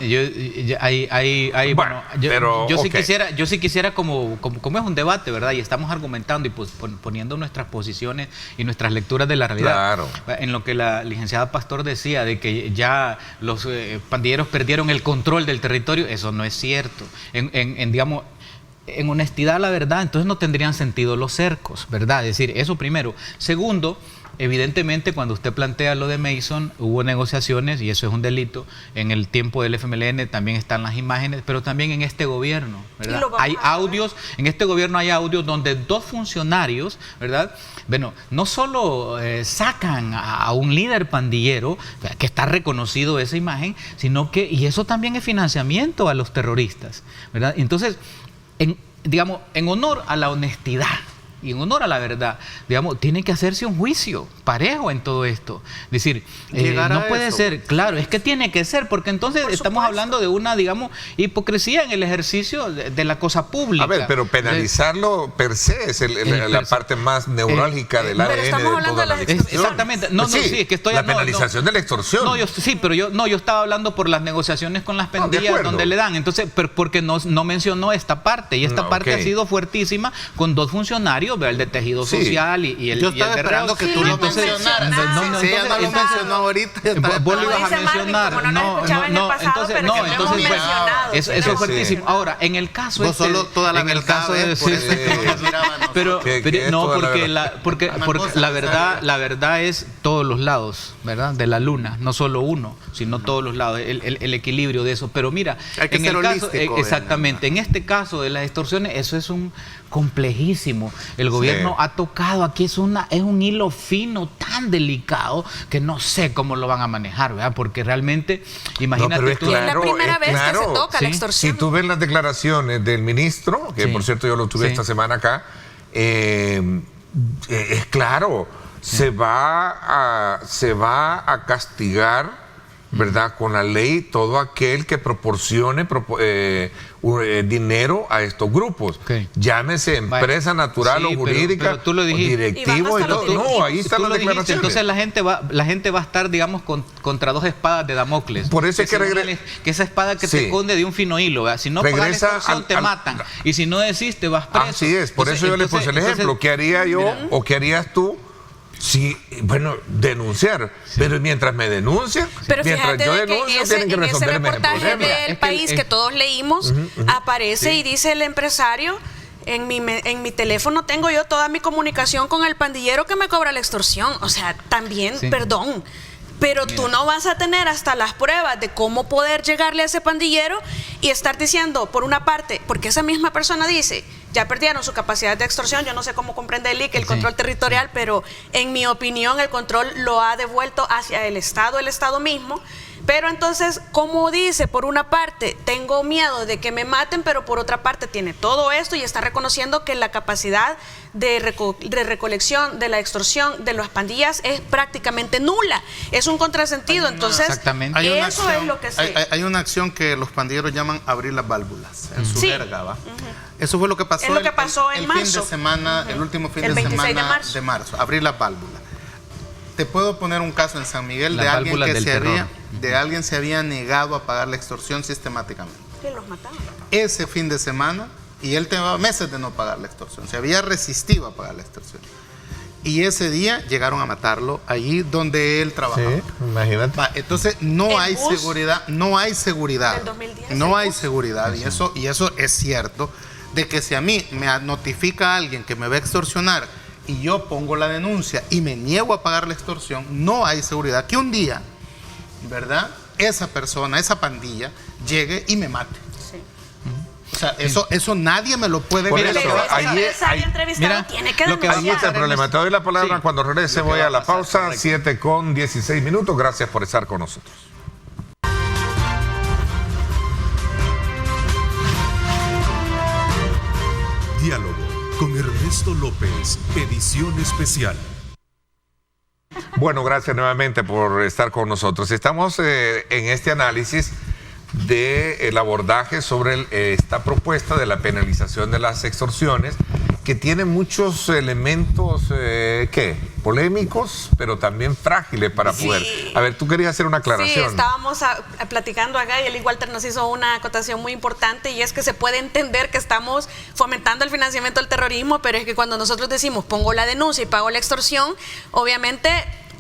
Yo sí quisiera como es un debate, ¿verdad? Y estamos argumentando y pues poniendo nuestras posiciones y nuestras lecturas de la realidad. Claro. En lo que la licenciada Pastor decía de que ya los pandilleros perdieron el control del territorio, eso no es cierto. Digamos, en honestidad, la verdad, entonces no tendrían sentido los cercos, ¿verdad? Es decir, eso primero. Segundo, evidentemente, cuando usted plantea lo de Mason, hubo negociaciones, y eso es un delito. En el tiempo del FMLN también están las imágenes, pero también en este gobierno, ¿verdad? Hay audios, en este gobierno hay audios donde dos funcionarios, ¿verdad? Bueno, no solo sacan a un líder pandillero, que está reconocido esa imagen, sino que, y eso también es financiamiento a los terroristas, ¿verdad? Entonces, digamos, en honor a la honestidad, y en honor a la verdad, digamos, tiene que hacerse un juicio parejo en todo esto. Es decir, no puede ser, claro, es que tiene que ser, porque entonces estamos hablando de una, digamos, hipocresía en el ejercicio de la cosa pública. A ver, pero penalizarlo per se es la parte más neurálgica del ADN de toda la extorsión. Exactamente. No, sí, es que estoy la penalización de la extorsión. No, yo estaba hablando por las negociaciones con las pandillas donde le dan. Entonces, porque no mencionó esta parte, y esta parte ha sido fuertísima con dos funcionarios, el de tejido social y el yo estaba esperando que tú lo mencionaras. Si ella no lo mencionó ahorita, vos lo ibas a mencionar. Eso es fuertísimo. Ahora, en el caso vos solo toda la verdad porque la verdad es todos los lados, ¿verdad? De la luna, no solo uno, sino todos los lados, el equilibrio de eso. Pero mira, en el caso, exactamente, en este caso de las extorsiones, eso es un complejísimo. El gobierno ha tocado aquí, es un hilo fino tan delicado que no sé cómo lo van a manejar, ¿verdad? Porque realmente, imagínate tú. Es la primera vez que se toca la extorsión. Si tú ves las declaraciones del ministro, que por cierto yo lo tuve esta semana acá, es claro, se va a castigar, ¿verdad?, con la ley todo aquel que proporcione dinero a estos grupos. Llámese empresa natural o jurídica, pero tú lo dijiste, directivos y todo. No, ahí están las declaraciones. Entonces la gente va a estar, digamos, contra dos espadas de Damocles. Por eso es que esa espada que te esconde de un fino hilo, ¿verdad? Si no pagas la extorsión, te matan. Y si no decís, te vas preso. Así es, por eso yo le puse el ejemplo. ¿Qué haría yo o qué harías tú? Sí, bueno, denunciar, pero mientras me denuncian, mientras yo denuncio, tienen que resolverme el problema. En ese reportaje del país que todos leímos, aparece y dice el empresario: en mi teléfono tengo yo toda mi comunicación con el pandillero que me cobra la extorsión. O sea, también, perdón, pero tú no vas a tener hasta las pruebas de cómo poder llegarle a ese pandillero y estar diciendo, por una parte, porque esa misma persona dice, ya perdieron su capacidad de extorsión. Yo no sé cómo comprende el control territorial, pero en mi opinión el control lo ha devuelto hacia el Estado mismo. Pero entonces, como dice, por una parte, tengo miedo de que me maten, pero por otra parte tiene todo esto y está reconociendo que la capacidad de recolección de la extorsión de las pandillas es prácticamente nula. Es un contrasentido. Entonces, eso es lo que hay una acción que los pandilleros llaman abrir las válvulas en su jerga, ¿va? Eso fue lo que pasó, en marzo. Fin de semana, el último fin de semana de marzo, abrir las válvulas. Te puedo poner un caso en San Miguel de alguien que se había negado a pagar la extorsión sistemáticamente. Que los mataban. Ese fin de semana, y él tenía meses de no pagar la extorsión, se había resistido a pagar la extorsión. Y ese día llegaron a matarlo allí donde él trabajaba. Sí, imagínate. Entonces no hay seguridad, no hay seguridad. Del 2010, no hay seguridad, y eso es cierto, de que si a mí me notifica alguien que me va a extorsionar y yo pongo la denuncia y me niego a pagar la extorsión, no hay seguridad que un día, ¿verdad?, esa persona, esa pandilla, llegue y me mate. Sí. O sea, eso nadie me lo puede decir. Ahí está el problema. Te doy la palabra cuando regrese. Voy a la pausa, 7:16. Gracias por estar con nosotros. Diálogo con Ernesto López, edición especial. Bueno, gracias nuevamente por estar con nosotros. Estamos en este análisis del abordaje sobre esta propuesta de la penalización de las extorsiones, que tiene muchos elementos polémicos, pero también frágiles para poder. A ver, tú querías hacer una aclaración. Sí, estábamos platicando acá y el Walter nos hizo una acotación muy importante, y es que se puede entender que estamos fomentando el financiamiento del terrorismo, pero es que cuando nosotros decimos pongo la denuncia y pago la extorsión, obviamente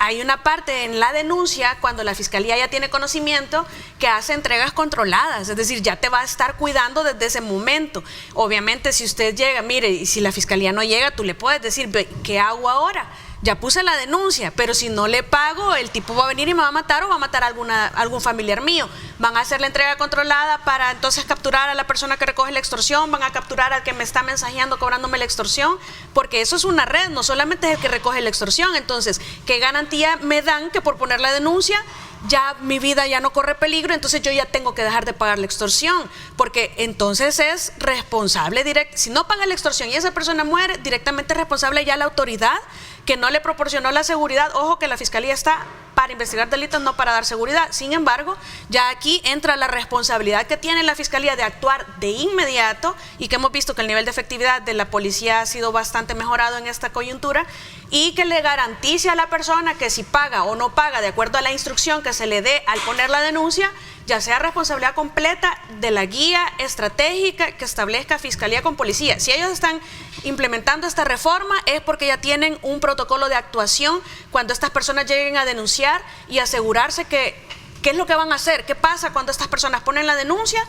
hay una parte en la denuncia, cuando la fiscalía ya tiene conocimiento, que hace entregas controladas, es decir, ya te va a estar cuidando desde ese momento. Obviamente, si usted llega, mire, y si la fiscalía no llega, tú le puedes decir, ¿qué hago ahora? Ya puse la denuncia, pero si no le pago, el tipo va a venir y me va a matar, o va a matar a algún familiar mío. Van a hacer la entrega controlada para entonces capturar a la persona que recoge la extorsión, van a capturar al que me está mensajeando cobrándome la extorsión, porque eso es una red, no solamente es el que recoge la extorsión. Entonces, ¿qué garantía me dan que por poner la denuncia ya mi vida ya no corre peligro, entonces yo ya tengo que dejar de pagar la extorsión, porque entonces es responsable directo. Si no paga la extorsión y esa persona muere, directamente es responsable ya la autoridad que no le proporcionó la seguridad. Ojo que la Fiscalía está para investigar delitos, no para dar seguridad. Sin embargo, ya aquí entra la responsabilidad que tiene la Fiscalía de actuar de inmediato, y que hemos visto que el nivel de efectividad de la policía ha sido bastante mejorado en esta coyuntura, y que le garantice a la persona que si paga o no paga de acuerdo a la instrucción que se le dé al poner la denuncia, ya sea responsabilidad completa de la guía estratégica que establezca Fiscalía con policía. Si ellos están implementando esta reforma es porque ya tienen un protocolo de actuación cuando estas personas lleguen a denunciar, y asegurarse que qué es lo que van a hacer, qué pasa cuando estas personas ponen la denuncia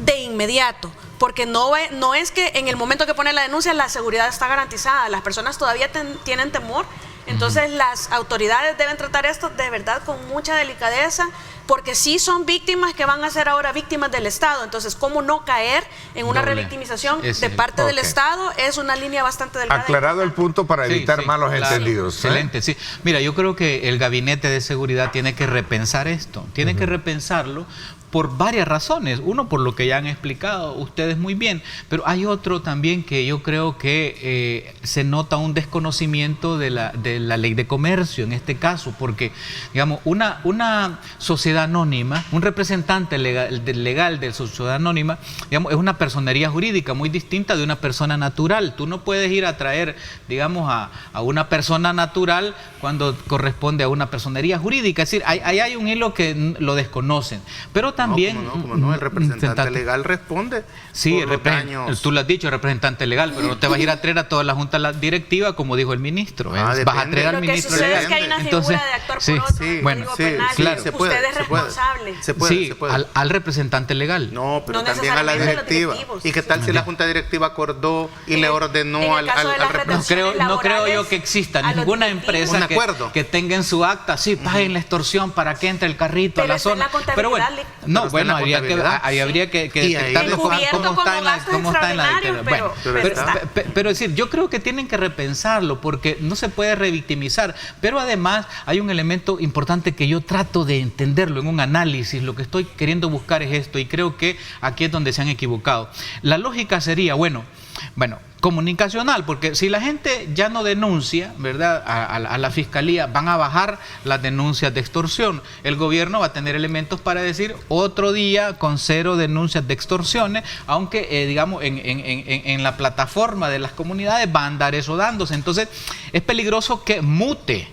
de inmediato, porque no es que en el momento que ponen la denuncia la seguridad está garantizada, las personas todavía tienen temor. Entonces las autoridades deben tratar esto de verdad con mucha delicadeza, porque sí son víctimas que van a ser ahora víctimas del Estado. Entonces, ¿cómo no caer en una revictimización de parte del Estado? Es una línea bastante delgada. Aclarado el punto para evitar malos entendidos. Excelente, sí. Mira, yo creo que el Gabinete de Seguridad tiene que repensar esto, tiene que repensarlo por varias razones. Uno, por lo que ya han explicado ustedes muy bien, pero hay otro también que yo creo que se nota un desconocimiento de la ley de comercio en este caso, porque, digamos, una sociedad anónima, un representante legal de sociedad anónima, digamos, es una personería jurídica muy distinta de una persona natural. Tú no puedes ir a traer, digamos, a una persona natural cuando corresponde a una personería jurídica. Es decir, ahí hay un hilo que lo desconocen, pero también... No, el representante legal responde. Sí, tú lo has dicho, representante legal, pero no te vas a ir a traer a toda la junta directiva, como dijo el ministro. Vas a traer al ministro legal. Lo que sucede es que hay una figura de actuar por otro, Código Penal. Claro. Usted es responsable. Se puede. Al representante legal. No, pero también a la directiva. ¿Y qué tal si la junta directiva acordó y le ordenó al representante? No creo yo que exista ninguna empresa que tenga en su acta, sí, paguen la extorsión para que entre el carrito a la zona. Pero bueno, no, bueno, habría que detectar cómo está en la declaración. Pero es decir, yo creo que tienen que repensarlo, porque no se puede revictimizar. Pero además hay un elemento importante que yo trato de entenderlo en un análisis. Lo que estoy queriendo buscar es esto, y creo que aquí es donde se han equivocado. La lógica sería, bueno, comunicacional, porque si la gente ya no denuncia, ¿verdad?, a la Fiscalía, van a bajar las denuncias de extorsión. El gobierno va a tener elementos para decir otro día con 0 denuncias de extorsiones, aunque digamos en la plataforma de las comunidades va a andar eso dándose. Entonces es peligroso que mute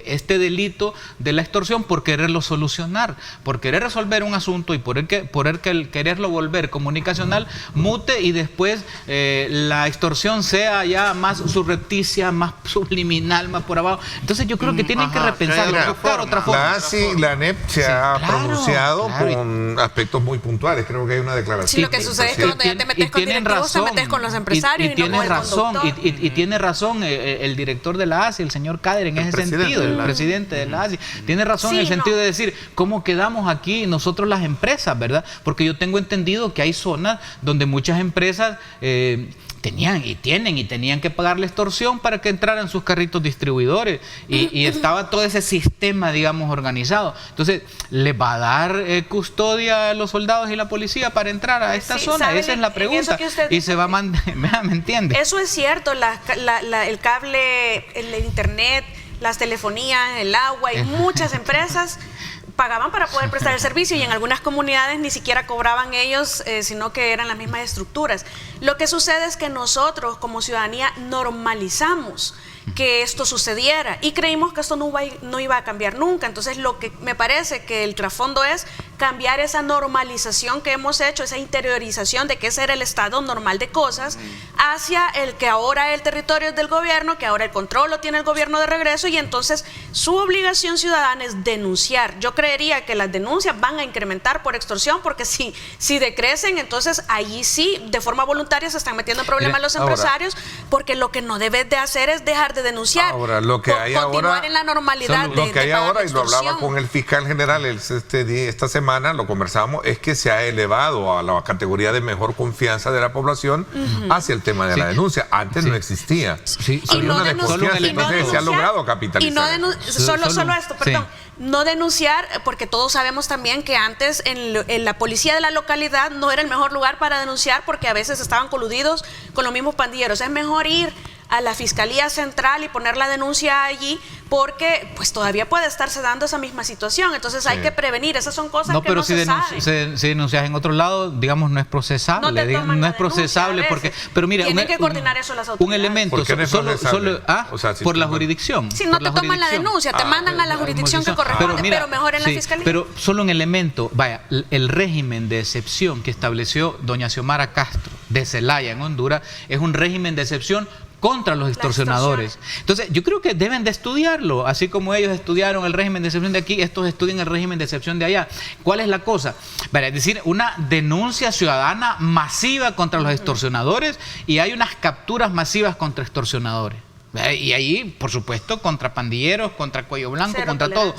este delito de la extorsión por quererlo solucionar, por querer resolver un asunto y por quererlo volver comunicacional, mute, y después la extorsión sea ya más subrepticia, más subliminal, más por abajo. Entonces yo creo que tienen que repensarlo, buscar otra forma. La ANEP se ha pronunciado con aspectos muy puntuales. Creo que hay una declaración. Sí, lo que sucede es que cuando ya te metes con directivos, te metes con los empresarios y no con el conductor. Y tiene razón el director de la ASI, el señor en ese sentido, el presidente de la ASI, tiene razón en el sentido de decir, ¿cómo quedamos aquí nosotros las empresas, verdad? Porque yo tengo entendido que hay zonas donde muchas empresas tenían que pagar la extorsión para que entraran sus carritos distribuidores, y estaba todo ese sistema, digamos, organizado. Entonces, ¿le va a dar custodia a los soldados y la policía para entrar a esta zona? Esa es la pregunta. Y se va a mandar, ¿me entiende? Eso es cierto, el cable, el internet, las telefonías, el agua, y muchas empresas pagaban para poder prestar el servicio, y en algunas comunidades ni siquiera cobraban ellos, sino que eran las mismas estructuras. Lo que sucede es que nosotros como ciudadanía normalizamos que esto sucediera y creímos que esto no iba a cambiar nunca. Entonces lo que me parece que el trasfondo es cambiar esa normalización que hemos hecho, esa interiorización de que ese era el estado normal de cosas, hacia el que ahora el territorio es del gobierno, que ahora el control lo tiene el gobierno de regreso, y entonces su obligación ciudadana es denunciar. Yo creería que las denuncias van a incrementar por extorsión, porque si decrecen, entonces allí sí, de forma voluntaria se están metiendo en problemas los empresarios, porque lo que no debes de hacer es dejar de denunciar. Ahora, lo que hay continuar ahora, en la normalidad lo que hay ahora, y lo hablaba extorsión. con el fiscal general esta semana, lo conversamos, es que se ha elevado a la categoría de mejor confianza de la población hacia el tema de la denuncia. Antes no existía. Había una desconfianza, entonces se ha logrado capitalizar. Solo esto, perdón. no denunciar, porque todos sabemos también que antes en la policía de la localidad no era el mejor lugar para denunciar, porque a veces estaban coludidos con los mismos pandilleros. Es mejor ir a la Fiscalía Central y poner la denuncia allí, porque pues todavía puede estarse dando esa misma situación. Entonces hay que prevenir. Esas son cosas que no se saben. Si denuncias en otro lado, digamos, no es procesable. No es procesable porque... Pero mira, tienen que coordinar eso las autoridades. Un elemento, ¿por qué no es procesable? O sea, si por la jurisdicción. Si no te toman la denuncia, te mandan a la jurisdicción que corresponde, pero mejor en la Fiscalía. Pero solo un elemento, vaya, el régimen de excepción que estableció doña Xiomara Castro de Celaya en Honduras es un régimen de excepción contra los extorsionadores. Entonces, yo creo que deben de estudiarlo, así como ellos estudiaron el régimen de excepción de aquí, estos estudian el régimen de excepción de allá. ¿Cuál es la cosa? Es decir, una denuncia ciudadana masiva contra los extorsionadores y hay unas capturas masivas contra extorsionadores. Y ahí, por supuesto, contra pandilleros, contra cuello blanco, contra todo.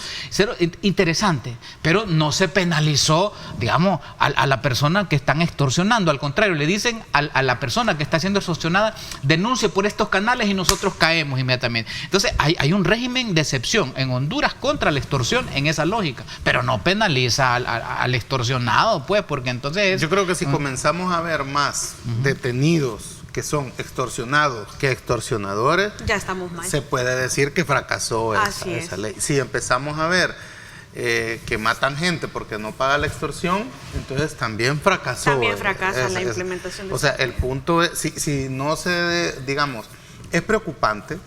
Interesante, pero no se penalizó, digamos, a la persona que están extorsionando. Al contrario, le dicen a la persona que está siendo extorsionada, denuncie por estos canales y nosotros caemos inmediatamente. Entonces, hay un régimen de excepción en Honduras contra la extorsión en esa lógica, pero no penaliza al extorsionado, pues, porque entonces... Yo creo que si comenzamos a ver más detenidos que son extorsionados que extorsionadores, ya estamos mal. Se puede decir que fracasó esa ley. Si empezamos a ver que matan gente porque no paga la extorsión, entonces también fracasó. También fracasa la implementación de o sea, el punto es, si no se, digamos, es preocupante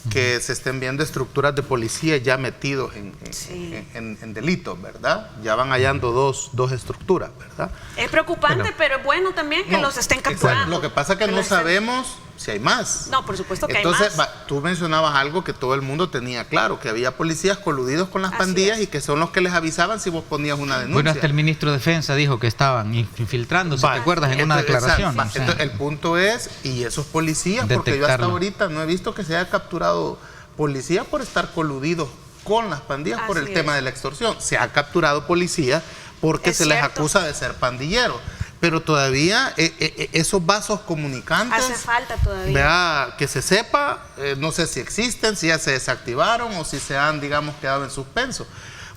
que se estén viendo estructuras de policía ya metidos en delitos, ¿verdad? Ya van hallando dos estructuras, ¿verdad? Es preocupante, pero es bueno también que los estén capturando. Lo que pasa es que no sabemos si hay más. No, por supuesto que entonces, hay más. Tú mencionabas algo que todo el mundo tenía claro, que había policías coludidos con las pandillas y que son los que les avisaban si vos ponías una denuncia. Bueno, hasta el ministro de Defensa dijo que estaban infiltrándose, ¿te acuerdas? En una declaración. Entonces, el punto es, y esos policías, porque yo hasta ahorita no he visto que se haya capturado policía por estar coludidos con las pandillas por el tema de la extorsión. Se ha capturado policía porque se les acusa de ser pandilleros. Pero todavía esos vasos comunicantes... Hace falta todavía. Vea, que se sepa, no sé si existen, si ya se desactivaron o si se han, digamos, quedado en suspenso.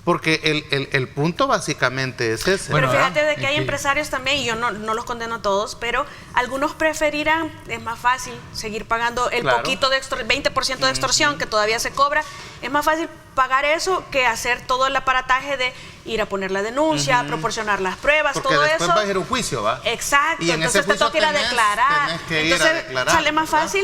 Porque el punto básicamente es ese. Pero fíjate de que hay empresarios también, y yo no los condeno a todos, pero algunos preferirán, es más fácil seguir pagando el poquito de 20% de extorsión que todavía se cobra. Es más fácil pagar eso que hacer todo el aparataje de ir a poner la denuncia, proporcionar las pruebas, porque todo después eso. Va a ir un juicio, ¿va? Exacto, y en entonces te toca ir a declarar. Entonces sale más fácil,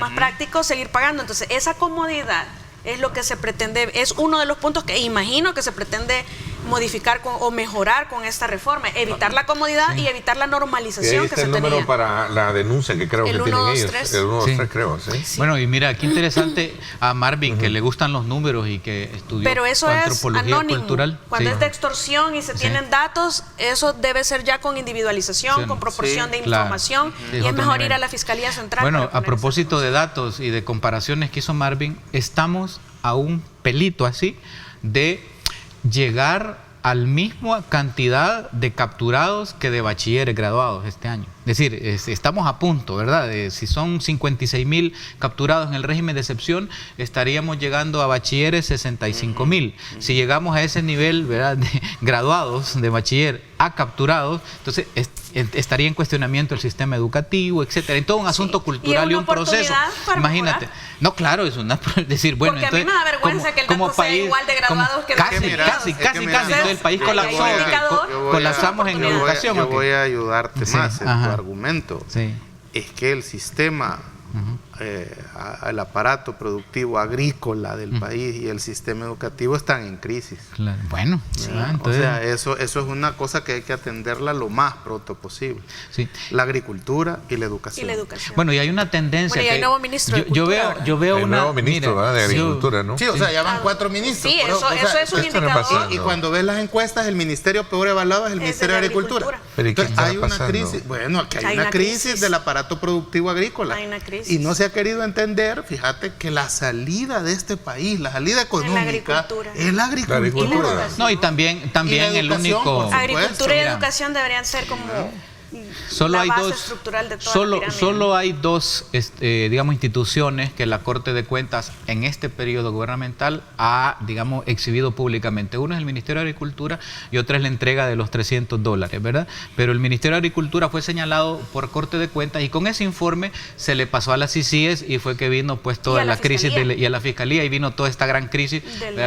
más práctico seguir pagando. Entonces esa comodidad es lo que se pretende, es uno de los puntos que imagino que se pretende modificar o mejorar con esta reforma, evitar la comodidad y evitar la normalización que se tenía. el número para la denuncia que creo que tienen ellos. El 123 creo, ¿sí? Bueno, y mira, qué interesante a Marvin, que le gustan los números y que estudió pero eso antropología es anónimo. Cultural. Cuando es de extorsión y se tienen datos, eso debe ser ya con individualización, con proporción de información, y es mejor ir a la Fiscalía Central. Bueno, a propósito de datos y de comparaciones que hizo Marvin, estamos a un pelito así de llegar al mismo cantidad de capturados que de bachilleres graduados este año. Es decir, estamos a punto, ¿verdad? Si son 56,000 capturados en el régimen de excepción, estaríamos llegando a bachilleres 65,000. Si llegamos a ese nivel, ¿verdad?, de graduados de bachiller a capturados, entonces estaría en cuestionamiento el sistema educativo, etcétera. En todo un asunto cultural y un proceso. Imagínate. Mejorar. No, claro, es una decir, bueno, porque entonces, a mí me da vergüenza que el dato sea igual de graduados que casi. Entonces, el país colapsamos en educación. Yo voy a ayudarte más en tu argumento. Es que el sistema, el aparato productivo agrícola del país y el sistema educativo están en crisis. Claro. Bueno, entonces, o sea, eso es una cosa que hay que atenderla lo más pronto posible. La agricultura y la educación. Bueno, y hay una tendencia. Bueno, y hay nuevo ministro de Cultura. Yo veo un nuevo ministro de Agricultura, ¿no? Sí, o sea, ya van 4 ministros. Sí, eso es un indicador. Y cuando ves las encuestas, el ministerio peor evaluado es el Ministerio de Agricultura. Pero entonces, hay una crisis. Bueno, que hay una crisis del aparato productivo agrícola. Hay una crisis. Y no se ha querido entender, fíjate, que la salida de este país, la salida económica, es la agricultura. No, y también el único... Agricultura y educación deberían ser como Solo hay base dos, estructural de toda la pirámide. Solo hay dos, digamos, instituciones que la Corte de Cuentas en este periodo gubernamental ha, digamos, exhibido públicamente. Uno es el Ministerio de Agricultura y otra es la entrega de los $300, ¿verdad? Pero el Ministerio de Agricultura fue señalado por Corte de Cuentas y con ese informe se le pasó a las CICIES y fue que vino pues toda la crisis y a la Fiscalía y vino toda esta gran crisis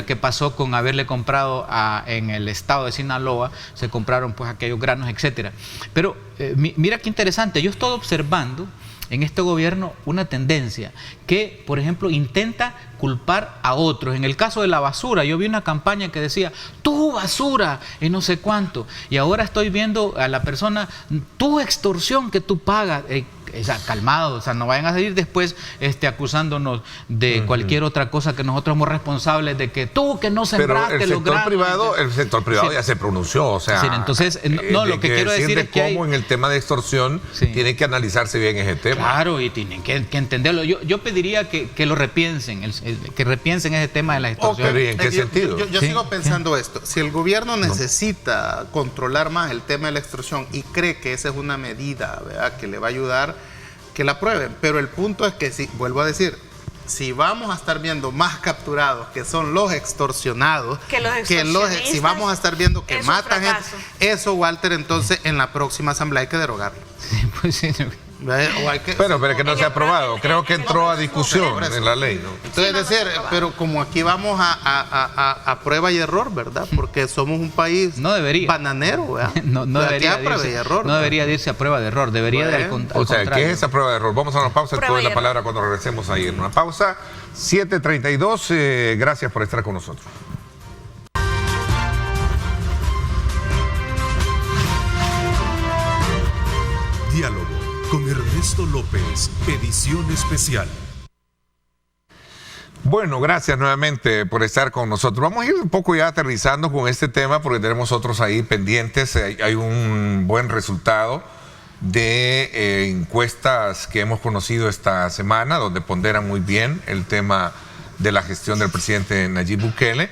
que pasó con haberle comprado en el estado de Sinaloa, se compraron pues aquellos granos, etcétera. Pero mira qué interesante, yo estoy observando en este gobierno una tendencia que, por ejemplo, intenta culpar a otros. En el caso de la basura, yo vi una campaña que decía, tú basura, y no sé cuánto. Y ahora estoy viendo a la persona, tu extorsión que tú pagas. O sea, calmado, o sea, no vayan a salir después acusándonos de cualquier otra cosa que nosotros somos responsables de que tú que no sembraste los granos. El sector privado ya se pronunció, o sea, entonces, lo que quiero decir es que cómo en el tema de extorsión tiene que analizarse bien ese tema. Claro, y tienen que entenderlo. Yo pediría que lo repiensen, que repiensen ese tema de la extorsión. Okay, ¿en qué sentido? Yo sigo pensando esto. Si el gobierno necesita controlar más el tema de la extorsión y cree que esa es una medida, ¿verdad?, que le va a ayudar, que la aprueben. Pero el punto es que, vuelvo a decir, si vamos a estar viendo más capturados que son los extorsionados, si vamos a estar viendo que matan gente, eso, Walter, entonces en la próxima asamblea hay que derogarlo. Sí, pues sí. Pero es que no se ha aprobado, creo que entró a discusión en la ley, ¿no? Entonces, es decir, pero como aquí vamos a prueba y error, ¿verdad? Porque somos un país bananero, ¿verdad? No debería irse a prueba de error, debería de al contrario. O sea, ¿qué es esa prueba de error? Vamos a una pausa, te doy la palabra cuando regresemos ahí en una pausa. 7:32, gracias por estar con nosotros. Diálogo con Ernesto López, edición especial. Bueno, gracias nuevamente por estar con nosotros. Vamos a ir un poco ya aterrizando con este tema porque tenemos otros ahí pendientes. Hay un buen resultado de encuestas que hemos conocido esta semana, donde ponderan muy bien el tema de la gestión del presidente Nayib Bukele.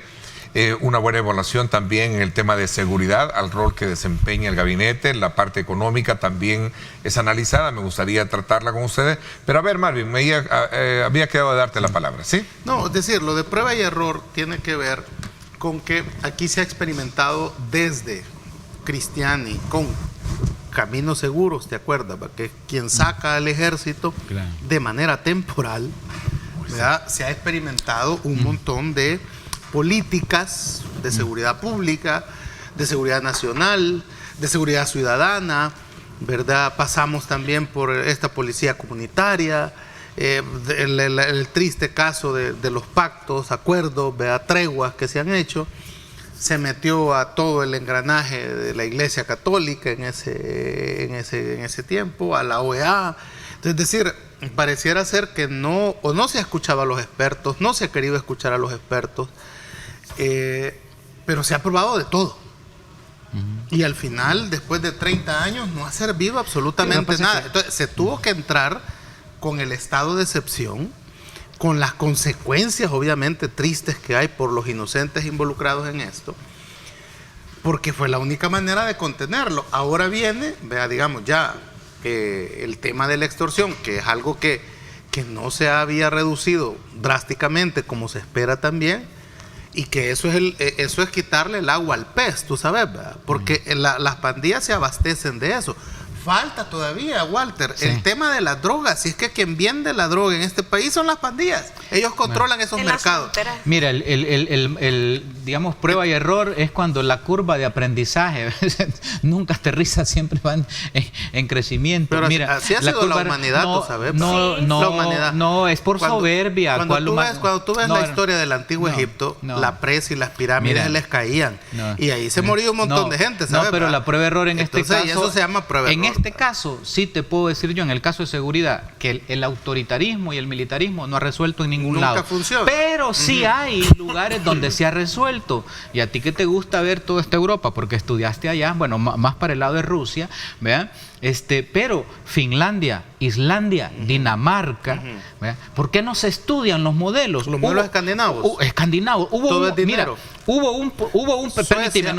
Una buena evaluación también en el tema de seguridad, al rol que desempeña el gabinete. La parte económica también es analizada, me gustaría tratarla con ustedes. Pero a ver, Marvin, había quedado de darte la palabra, ¿sí? No, es decir, lo de prueba y error tiene que ver con que aquí se ha experimentado desde Cristiani con Caminos Seguros, ¿te acuerdas? Que quien saca al ejército de manera temporal, ¿verdad? Se ha experimentado un montón de políticas de seguridad pública, de seguridad nacional, de seguridad ciudadana, ¿verdad? Pasamos también por esta policía comunitaria, el triste caso de los pactos, acuerdos, ¿verdad?, treguas que se han hecho. Se metió a todo el engranaje de la Iglesia Católica en ese tiempo, a la OEA. Entonces, es decir, pareciera ser que no se ha escuchado a los expertos, no se ha querido escuchar a los expertos, pero se ha probado de todo. Y al final, después de 30 años, no ha servido absolutamente nada. Entonces, se tuvo que entrar con el estado de excepción, con las consecuencias obviamente tristes que hay por los inocentes involucrados en esto, porque fue la única manera de contenerlo. Ahora viene, digamos, ya el tema de la extorsión, que es algo que no se había reducido drásticamente como se espera también, y que eso es quitarle el agua al pez, tú sabes, ¿verdad? Porque las pandillas se abastecen de eso. Falta todavía, Walter, el tema de las drogas. Si es que quien vende la droga en este país son las pandillas. Ellos controlan esos mercados. Mira, digamos, prueba y error es cuando la curva de aprendizaje nunca aterriza, siempre van en crecimiento. Pero mira, así ha sido la humanidad, tú sabes. No, es por soberbia. Cuando tú ves la historia del antiguo Egipto, la presa y las pirámides les caían. Y ahí se murió un montón de gente, ¿sabes? No, pero la prueba y error en este caso... eso se llama prueba y error. En este caso, sí te puedo decir yo, en el caso de seguridad, que el autoritarismo y el militarismo no ha resuelto en ningún lado. Funciona. Pero sí hay lugares donde se ha resuelto. Y a ti que te gusta ver toda esta Europa, porque estudiaste allá, bueno, más para el lado de Rusia, ¿vean? Pero Finlandia, Islandia, Dinamarca, ¿verdad? ¿Por qué no se estudian los modelos? Los modelos escandinavos. Escandinavos. Todo es dinero.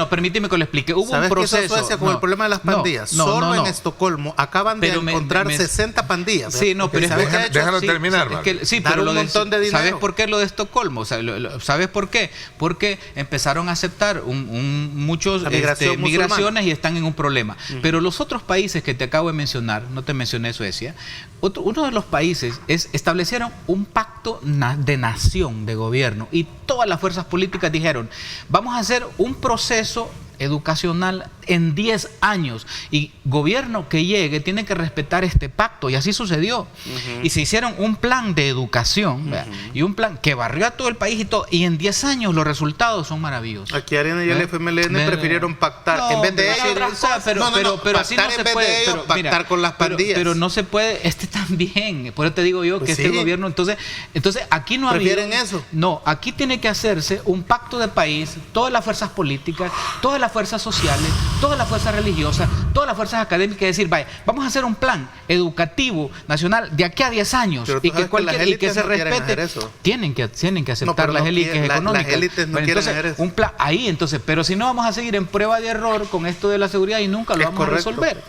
permíteme que lo explique. Hubo un proceso. ¿Sabes qué hizo Suecia con el problema de las pandillas? Solo en Estocolmo acaban de encontrar 60 pandillas. Sí, no, pero déjalo terminar. Sí, pero un montón de dinero. ¿Sabes por qué lo de Estocolmo? ¿Sabes por qué? Porque empezaron a aceptar muchos migraciones y están en un problema. Pero los otros países que te acabo de mencionar, no te mencioné Suecia, uno de los países establecieron un pacto de nación, de gobierno, y todas las fuerzas políticas dijeron, vamos a hacer un proceso educacional en 10 años y gobierno que llegue tiene que respetar este pacto, y así sucedió. Y se hicieron un plan de educación y un plan que barrió a todo el país y en 10 años los resultados son maravillosos. Aquí Arena y el FMLN prefirieron pactar en vez de pero así no se puede, pactar con las pandillas. Pero no se puede, también, por eso te digo yo que gobierno, entonces aquí no ¿prefieren eso? No, aquí tiene que hacerse un pacto de país, todas las fuerzas políticas, todas las fuerzas sociales, todas las fuerzas religiosas, todas las fuerzas académicas, decir, vaya, vamos a hacer un plan educativo nacional de aquí a 10 años y que se respete. Tienen que aceptar las élites económicas. Las élites no quieren hacer eso. Un plan ahí, pero si no vamos a seguir en prueba de error con esto de la seguridad y nunca lo vamos a resolver.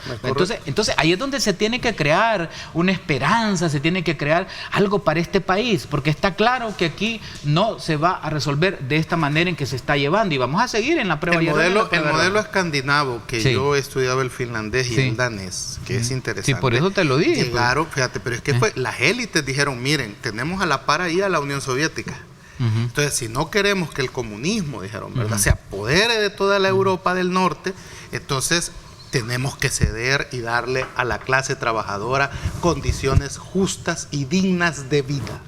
Entonces ahí es donde se tiene que crear una esperanza, se tiene que crear algo para este país, porque está claro que aquí no se va a resolver de esta manera en que se está llevando y vamos a seguir en la prueba de error. El modelo escandinavo, que yo he estudiado el finlandés y el danés, que es interesante. Sí, por eso te lo dije. Llegaron, fíjate, pero es que las élites dijeron, miren, tenemos a la par ahí a la Unión Soviética. Entonces, si no queremos que el comunismo, dijeron, ¿verdad?, se apodere de toda la Europa del Norte, entonces tenemos que ceder y darle a la clase trabajadora condiciones justas y dignas de vida.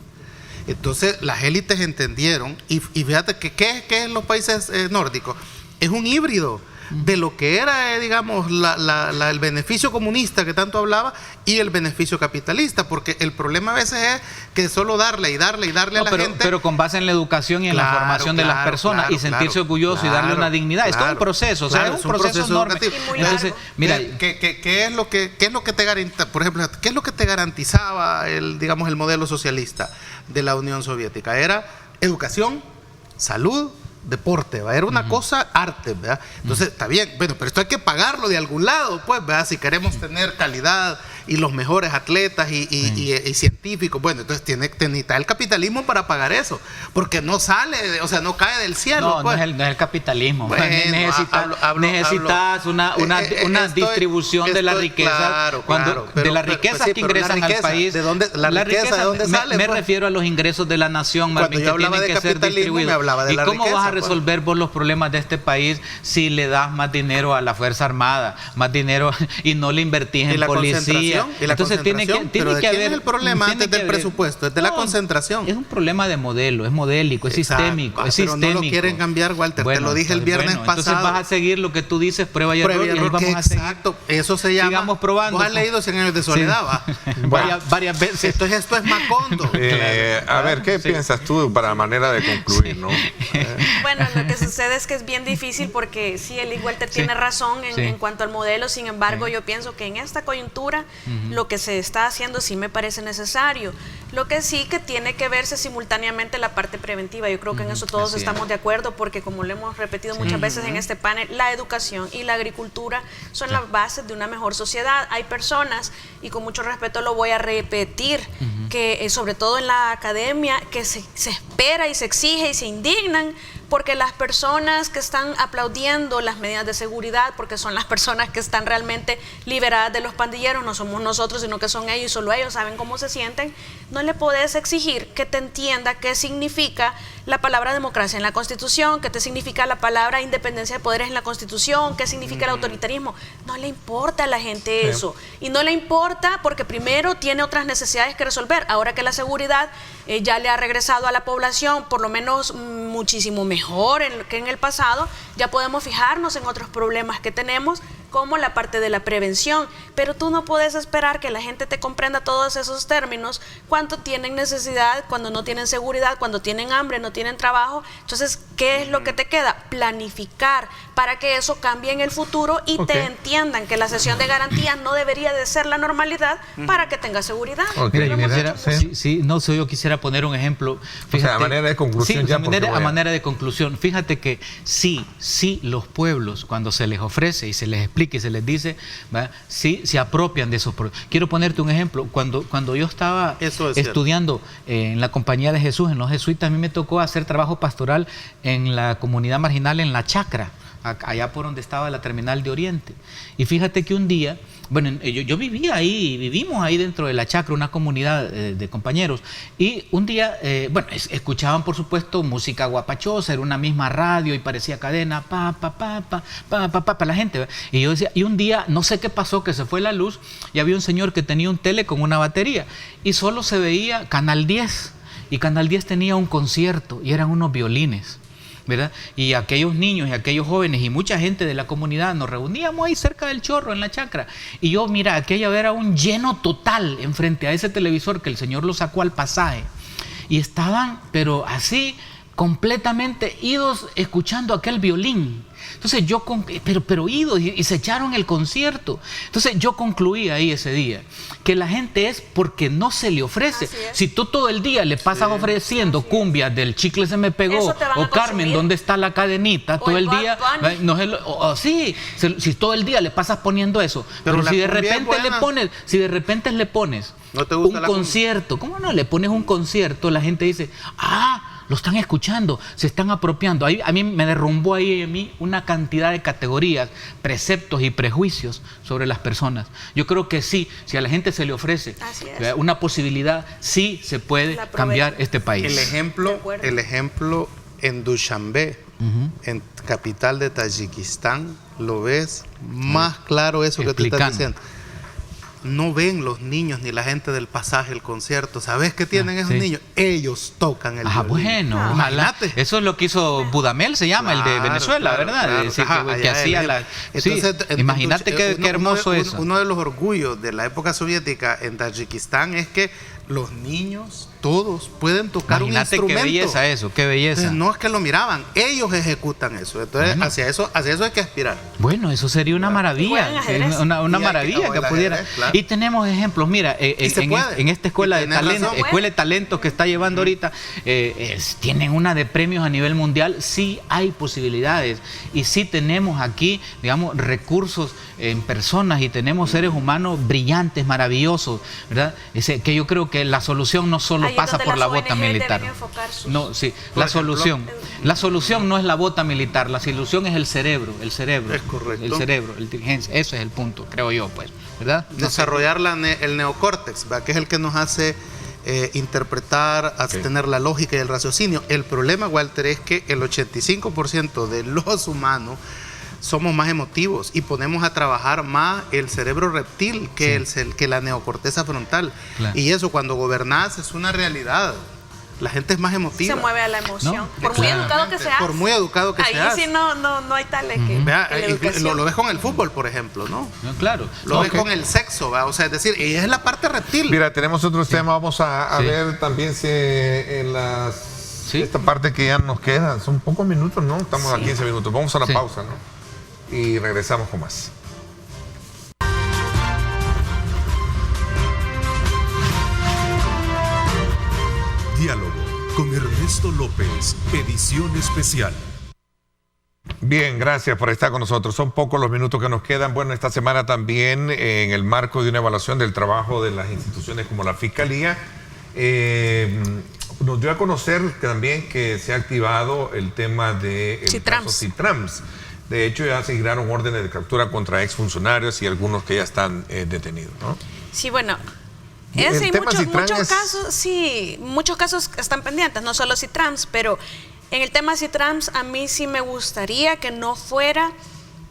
Entonces, las élites entendieron, y fíjate que ¿qué es los países nórdicos? Es un híbrido de lo que era, digamos, el beneficio comunista que tanto hablaba y el beneficio capitalista, porque el problema a veces es que solo darle a la gente. Pero con base en la educación y en la formación de las personas y sentirse orgulloso y darle una dignidad. Esto es un proceso, es un proceso enorme. Entonces, mira, ¿qué es lo que te garantiza, por ejemplo, qué es lo que te garantizaba el modelo socialista de la Unión Soviética? Era educación, salud, deporte, ¿verdad? Era una cosa arte, ¿verdad? Entonces, está bien, bueno, pero esto hay que pagarlo de algún lado, pues, ¿verdad? Si queremos tener calidad y los mejores atletas y científicos, bueno, entonces necesita el capitalismo para pagar eso, porque no sale, no cae del cielo. No, pues. no es el capitalismo. Bueno, necesitas una distribución de la riqueza. De las riquezas que ingresan al país. ¿De dónde sale? Me refiero a los ingresos de la nación, Marvin, que tienen que ser distribuidos. ¿Y cómo vas a resolver vos los problemas de este país si le das más dinero a la Fuerza Armada, más dinero y no le invertís en policía? Entonces tiene que haber el problema antes del presupuesto, es de la concentración. Es un problema de modelo, es modélico, es sistémico, pero no lo quieren cambiar, Walter, te lo dije el viernes pasado. Entonces vas a seguir lo que tú dices, prueba y error, y vamos a seguir. Exacto, eso se llama. Sigamos probando. Vos has leído 100 años de soledad, varias veces. Esto es Macondo. A ver, ¿qué piensas tú para manera de concluir, no? Bueno, lo que sucede es que es bien difícil porque sí, el Walter tiene razón en cuanto al modelo, sin embargo, yo pienso que en esta coyuntura lo que se está haciendo sí me parece necesario. Lo que sí que tiene que verse simultáneamente la parte preventiva. Yo creo que en eso todos estamos de acuerdo, porque como lo hemos repetido muchas veces en este panel, la educación y la agricultura son las bases de una mejor sociedad. Hay personas, y con mucho respeto lo voy a repetir, que sobre todo en la academia, que se espera y se exige y se indignan porque las personas que están aplaudiendo las medidas de seguridad, porque son las personas que están realmente liberadas de los pandilleros, no somos nosotros, sino que son ellos, y solo ellos saben cómo se sienten, no le podés exigir que te entienda qué significa la palabra democracia en la Constitución, qué te significa la palabra independencia de poderes en la Constitución, qué significa el autoritarismo. No le importa a la gente eso, y no le importa porque primero tiene otras necesidades que resolver. Ahora que la seguridad ya le ha regresado a la población, por lo menos muchísimo mejor que en el pasado, ya podemos fijarnos en otros problemas que tenemos, como la parte de la prevención, pero tú no puedes esperar que la gente te comprenda todos esos términos cuando tienen necesidad, cuando no tienen seguridad, cuando tienen hambre, no tienen trabajo. Entonces, ¿qué es lo que te queda? Planificar para que eso cambie en el futuro y te entiendan que la sesión de garantía no debería de ser la normalidad para que tengas seguridad. Yo quisiera poner un ejemplo. Fíjate, o sea, a manera de conclusión. A manera de conclusión, fíjate que sí, los pueblos, cuando se les ofrece y se les explica y se les dice, ¿va? Sí se apropian de esos pueblos. Quiero ponerte un ejemplo. Cuando yo estaba estudiando en la Compañía de Jesús, en los jesuitas, a mí me tocó hacer trabajo pastoral en la comunidad marginal, en La Chacra, allá por donde estaba la terminal de Oriente. Y fíjate que un día, bueno, yo vivía ahí, vivimos ahí dentro de La Chacra, una comunidad de compañeros, y un día, escuchaban por supuesto música guapachosa, era una misma radio y parecía cadena, para la gente, ¿verdad? Y yo decía, y un día, no sé qué pasó, que se fue la luz, y había un señor que tenía un tele con una batería, y solo se veía Canal 10, y Canal 10 tenía un concierto, y eran unos violines, ¿verdad? Y aquellos niños y aquellos jóvenes y mucha gente de la comunidad nos reuníamos ahí cerca del Chorro, en La Chacra, y yo, mira, aquello era un lleno total enfrente a ese televisor que el señor lo sacó al pasaje, y estaban, pero así, completamente idos escuchando aquel violín. Entonces yo, pero idos, y se echaron el concierto. Entonces yo concluí ahí ese día que la gente es porque no se le ofrece. Si tú todo el día le pasas ofreciendo cumbias del Chicle se me pegó, o Carmen, ¿dónde está la cadenita? Todo el día, si todo el día le pasas poniendo eso, pero si de repente le pones un concierto, ¿cómo no le pones un concierto? La gente dice, lo están escuchando, se están apropiando. A mí me derrumbó ahí en mí una cantidad de categorías, preceptos y prejuicios sobre las personas. Yo creo que sí, si a la gente se le ofrece una posibilidad, sí se puede cambiar este país. El ejemplo en Dushanbe, en capital de Tayikistán, lo ves más claro eso que tú estás diciendo. No ven los niños ni la gente del pasaje el concierto. ¿Sabes qué tienen esos niños? Ellos tocan el violín. Bueno, imagínate. Eso es lo que hizo Budamel, se llama, el de Venezuela, ¿verdad? Que hacía imagínate qué hermoso eso. Uno de los orgullos de la época soviética en Tayikistán es que los niños todos pueden tocar un instrumento. Qué belleza eso, qué belleza. Entonces, no es que lo miraban, ellos ejecutan eso. Entonces, hacia eso hay que aspirar. Bueno, eso sería una maravilla, una maravilla que pudiera. Y tenemos ejemplos, mira, en esta escuela de talento que está llevando ahorita, tienen una de premios a nivel mundial. Sí hay posibilidades y sí tenemos aquí, digamos, recursos en personas y tenemos seres humanos brillantes, maravillosos, ¿verdad? Que yo creo que la solución no solo pasa por la bota militar. No, sí, la solución no es la bota militar, la solución es el cerebro. Es correcto. El cerebro, la inteligencia, ese es el punto, creo yo, pues, ¿verdad? Desarrollar el neocórtex, ¿verdad? Que es el que nos hace interpretar, tener la lógica y el raciocinio. El problema, Walter, es que el 85% de los humanos somos más emotivos y ponemos a trabajar más el cerebro reptil que la neocorteza frontal. Claro. Y eso, cuando gobernás, es una realidad. La gente es más emotiva. Se mueve a la emoción. Por muy educado que seas. Por muy educado que seas. Ahí sí no hay tal que lo ves con el fútbol, por ejemplo, ¿no? Claro. Lo ves con el sexo, ¿va? O sea, es decir, es la parte reptil. Mira, tenemos otros temas. Vamos a ver también si en esta parte que ya nos queda. Son pocos minutos, ¿no? Estamos a 15 minutos. Vamos a la pausa, ¿no? Y regresamos con más. Diálogo con Ernesto López, edición especial. Bien, gracias por estar con nosotros. Son pocos los minutos que nos quedan. Bueno, esta semana también, en el marco de una evaluación del trabajo de las instituciones como la Fiscalía, nos dio a conocer también que se ha activado el tema del caso Citrams. De hecho, ya se giraron órdenes de captura contra exfuncionarios y algunos que ya están detenidos, ¿no? Sí, bueno, muchos casos están pendientes, no solo Citrams, pero en el tema Citrams a mí sí me gustaría que no fuera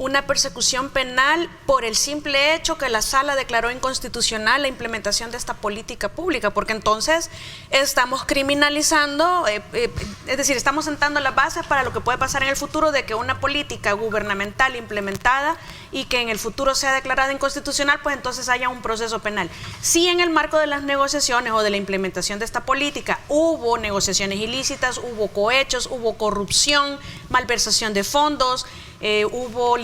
una persecución penal por el simple hecho que la sala declaró inconstitucional la implementación de esta política pública, porque entonces estamos criminalizando, es decir, estamos sentando las bases para lo que puede pasar en el futuro, de que una política gubernamental implementada y que en el futuro sea declarada inconstitucional, pues entonces haya un proceso penal. Si en el marco de las negociaciones o de la implementación de esta política hubo negociaciones ilícitas, hubo cohechos, hubo corrupción, malversación de fondos, hubo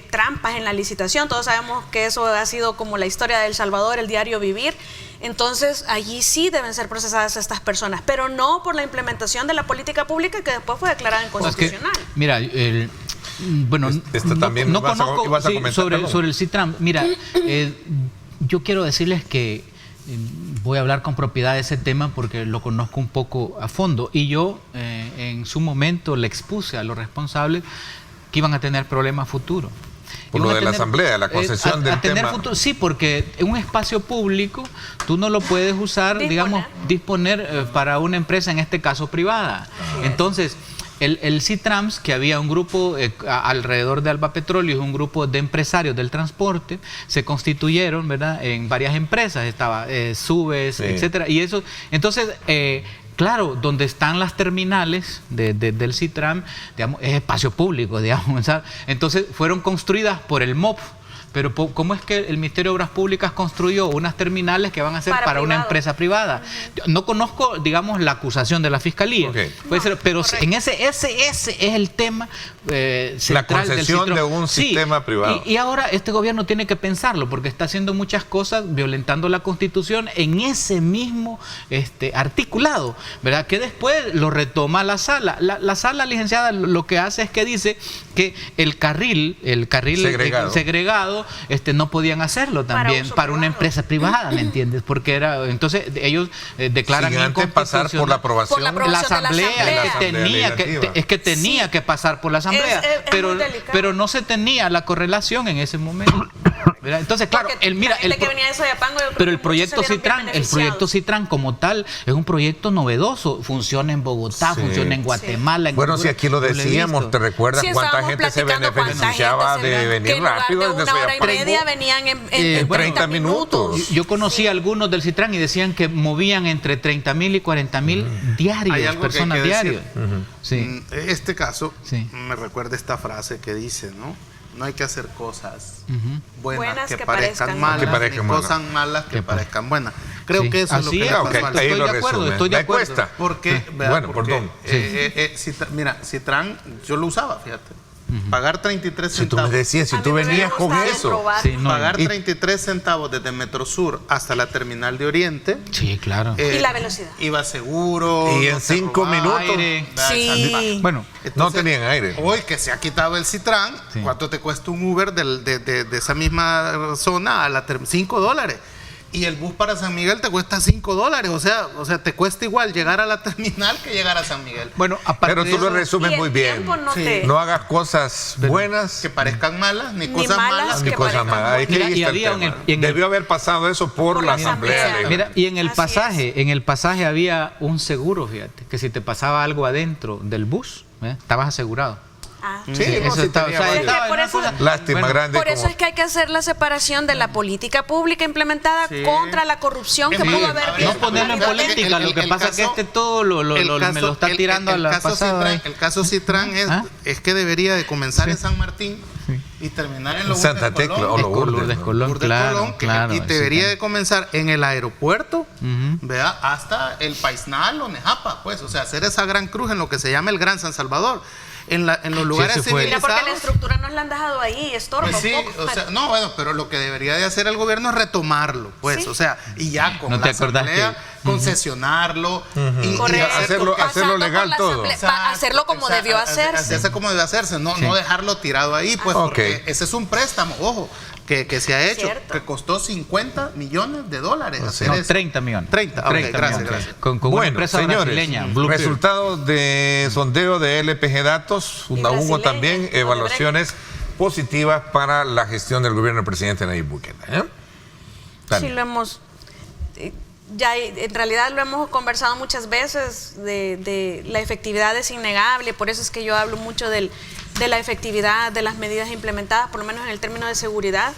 trampas en la licitación, todos sabemos que eso ha sido como la historia de El Salvador, el diario vivir, entonces allí sí deben ser procesadas estas personas, pero no por la implementación de la política pública que después fue declarada inconstitucional. Es que, mira, bueno, también no ibas conozco a comentar, sobre el CITRAM. Mira, yo quiero decirles que voy a hablar con propiedad de ese tema porque lo conozco un poco a fondo, y yo en su momento le expuse a los responsables que iban a tener problemas futuros. Por lo de la asamblea, la concesión del tema. Futuro, sí, porque en un espacio público tú no lo puedes usar, disponer para una empresa, en este caso privada. Entonces, el CITRAMS, que había un grupo alrededor de Alba Petróleo, un grupo de empresarios del transporte, se constituyeron, ¿verdad?, en varias empresas, estaba Subes, etcétera, y eso, entonces, claro, donde están las terminales del CITRAM, digamos, es espacio público, digamos, ¿sabes? Entonces fueron construidas por el MOP. Pero ¿cómo es que el Ministerio de Obras Públicas construyó unas terminales que van a ser para una empresa privada? No conozco, digamos, la acusación de la Fiscalía. Puede ser, pero en ese es el tema central. La concesión de un sistema privado. Y ahora este gobierno tiene que pensarlo, porque está haciendo muchas cosas violentando la Constitución en ese mismo articulado, ¿verdad? Que después lo retoma la sala. La sala, licenciada, lo que hace es que dice que el carril segregado no podían hacerlo también para una empresa privada, ¿me entiendes? Porque entonces ellos declaran antes pasar por la aprobación de la asamblea, que tenía que pasar por la asamblea, pero no se tenía la correlación en ese momento. ¿Verdad? Entonces, claro, pero el proyecto CITRAN como tal es un proyecto novedoso, funciona en Bogotá, funciona en Guatemala. Bueno, si aquí lo decíamos, ¿te recuerdas cuánta gente se beneficiaba de venir rápido desde Soyapango? Media venían en 30 minutos. Yo conocí a algunos del CITRAN y decían que movían entre 30,000 y 40,000 diarios, personas diarias. Este caso me recuerda esta frase que dice, no hay que hacer cosas buenas que parezcan malas, ni cosas malas que parezcan buenas. Creo que eso es lo que estoy de acuerdo. Porque, mira, CITRAN yo lo usaba, fíjate. Pagar 33 centavos. Si tú me decías, si tú venías con eso. Pagar 33 centavos desde Metrosur hasta la terminal de Oriente. Sí, claro. Y la velocidad. Iba seguro. Y en 5 minutos. Bueno, entonces, no tenían aire. Hoy que se ha quitado el CITRAN, ¿cuánto te cuesta un Uber de esa misma zona a la $5? Y el bus para San Miguel te cuesta $5. O sea, te cuesta igual llegar a la terminal que llegar a San Miguel. Bueno, pero tú lo resumes muy bien. No hagas cosas buenas que parezcan malas, ni cosas malas ni cosas malas. Debió haber pasado eso por la asamblea. Mira, y en el pasaje había un seguro, fíjate, que si te pasaba algo adentro del bus, estabas asegurado. Lástima grande. Por eso es que hay que hacer la separación de la política pública implementada contra la corrupción que pudo haber habido. No ponerlo en política, lo que pasa es que todo me lo está tirando a la pasada. El caso CITRAN es que debería de comenzar en San Martín y terminar en Santa Tecla o Lourdes Colón, claro. Y debería de comenzar en el aeropuerto, ¿verdad? Hasta el Paisnal o Nejapa, pues, o sea, hacer esa gran cruz en lo que se llama el Gran San Salvador. En los lugares civilizados. Porque la estructura nos la han dejado ahí, estorba pues pero lo que debería de hacer el gobierno es retomarlo, pues, o sea, y ya con la asamblea concesionarlo y hacerlo legal todo. Hacerlo como debió hacerse. Como debe hacerse, no dejarlo tirado ahí, pues, porque ese es un préstamo, ojo, que se ha hecho, que costó $50 millones. No, 30 millones. 30, gracias. Con una empresa brasileña. Resultados de sondeo de LPG Datos, hubo también evaluaciones positivas para la gestión del gobierno del presidente Nayib Bukele. Sí, lo hemos... Ya en realidad lo hemos conversado muchas veces, de la efectividad es innegable, por eso es que yo hablo mucho del de la efectividad de las medidas implementadas, por lo menos en el término de seguridad.